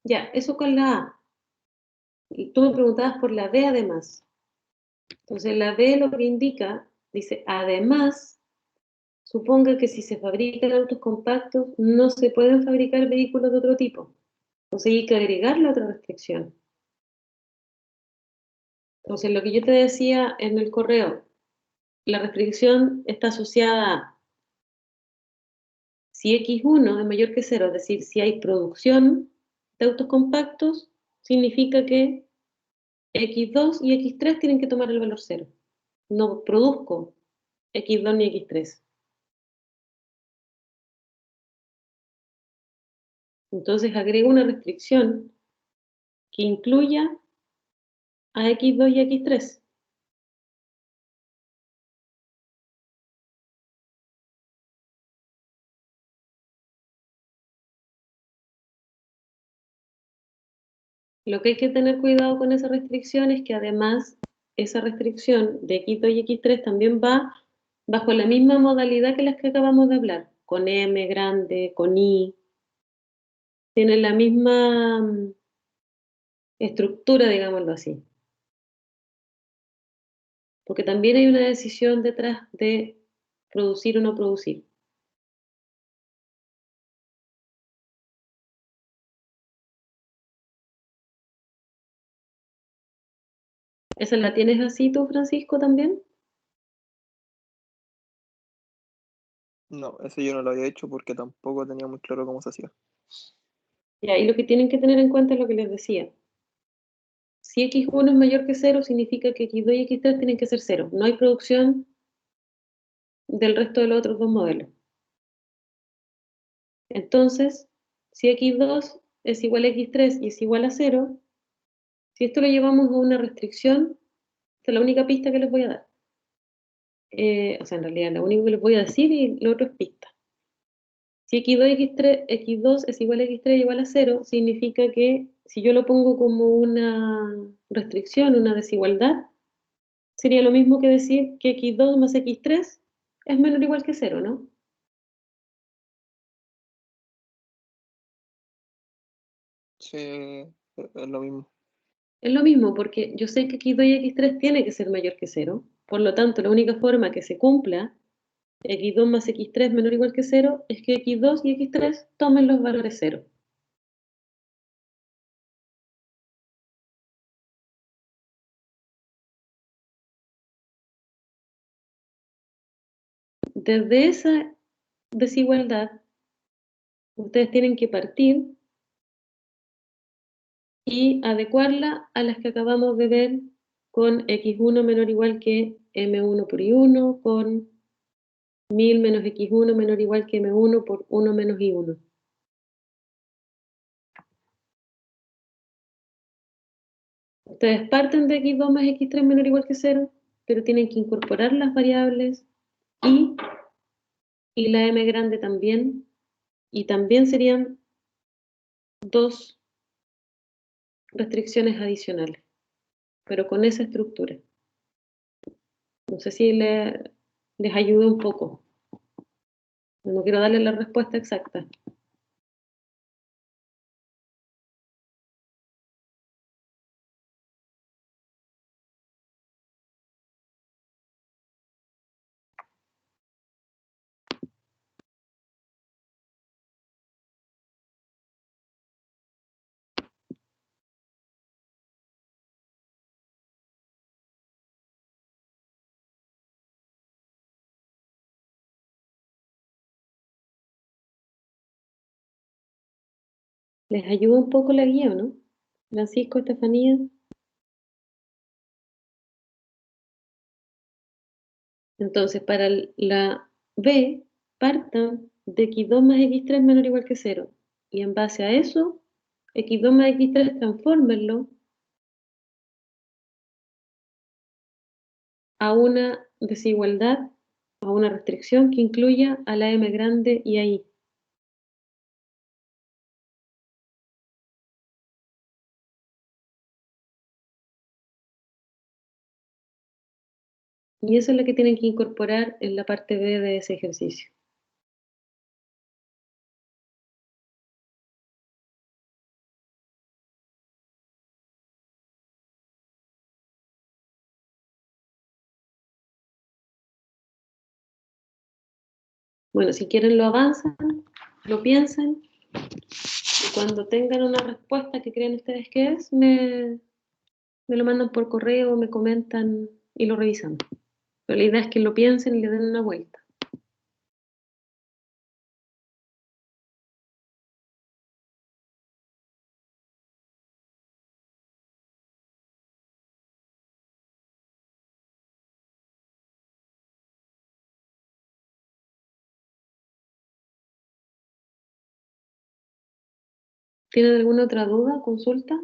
Ya, eso con la A. Y tú me preguntabas por la B además. Entonces la B lo que indica, dice, además, suponga que si se fabrican autos compactos, no se pueden fabricar vehículos de otro tipo. Entonces hay que agregarle otra restricción. Entonces lo que yo te decía en el correo, la restricción está asociada a si X1 es mayor que 0, es decir, si hay producción de autos compactos, significa que X2 y X3 tienen que tomar el valor 0. No produzco X2 ni X3. Entonces agrego una restricción que incluya a X2 y X3. Lo que hay que tener cuidado con esa restricción es que además esa restricción de X2 y X3 también va bajo la misma modalidad que las que acabamos de hablar, con M grande, con I, tienen la misma estructura, digámoslo así. Porque también hay una decisión detrás de producir o no producir. ¿Esa la tienes así tú, Francisco, también? No, ese yo no lo había hecho porque tampoco tenía muy claro cómo se hacía. Ya, y lo que tienen que tener en cuenta es lo que les decía. Si X1 es mayor que 0, significa que X2 y X3 tienen que ser 0. No hay producción del resto de los otros dos modelos. Entonces, si X2 es igual a X3 y es igual a 0, si esto lo llevamos a una restricción, esta es la única pista que les voy a dar. O sea, en realidad, lo único que les voy a decir y lo otro es pista. Si X2, X2 es igual a X3 igual a 0, significa que si yo lo pongo como una restricción, una desigualdad, sería lo mismo que decir que X2 más X3 es menor o igual que 0, ¿no? Sí, es lo mismo. Es lo mismo porque yo sé que X2 y X3 tiene que ser mayor que 0. Por lo tanto, la única forma que se cumpla X2 más X3 menor o igual que 0 es que X2 y X3 tomen los valores 0. Desde esa desigualdad, ustedes tienen que partir y adecuarla a las que acabamos de ver con X1 menor o igual que M1 por I1, con 1000 menos X1 menor o igual que M1 por 1 menos I1. Ustedes parten de X2 más X3 menor o igual que 0, pero tienen que incorporar las variables y la M grande también, y también serían dos restricciones adicionales, pero con esa estructura. No sé si les ayuda un poco. No quiero darle la respuesta exacta. ¿Les ayuda un poco la guía o no? Francisco, Estefanía. Entonces, para la B, partan de x2 más x3 menor o igual que 0. Y en base a eso, x2 más x3 transfórmenlo a una desigualdad, a una restricción que incluya a la m grande y a i. Y eso es lo que tienen que incorporar en la parte B de ese ejercicio. Bueno, si quieren lo avanzan, lo piensan, y cuando tengan una respuesta que creen ustedes que es, me lo mandan por correo, me comentan y lo revisamos. Pero la idea es que lo piensen y le den una vuelta. ¿Tienen alguna otra duda, consulta?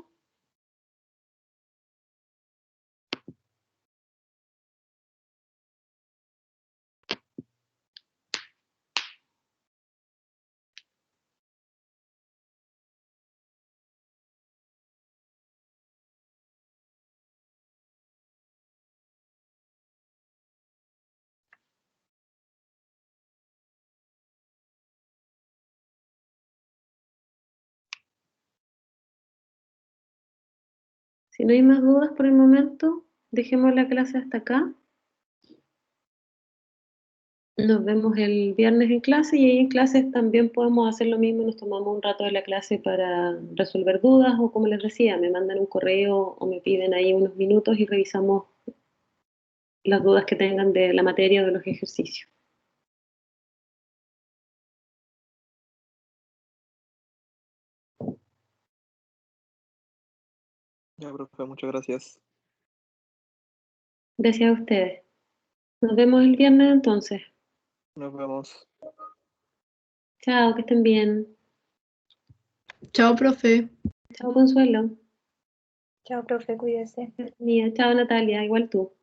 Si no hay más dudas por el momento, dejemos la clase hasta acá. Nos vemos el viernes en clase, y ahí en clases también podemos hacer lo mismo, nos tomamos un rato de la clase para resolver dudas, o como les decía, me mandan un correo o me piden ahí unos minutos y revisamos las dudas que tengan de la materia o de los ejercicios. Ya, profe, muchas gracias. Gracias a ustedes. Nos vemos el viernes entonces. Nos vemos. Chao, que estén bien. Chao, profe. Chao, Consuelo. Chao, profe, cuídese. Mía, chao, Natalia, igual tú.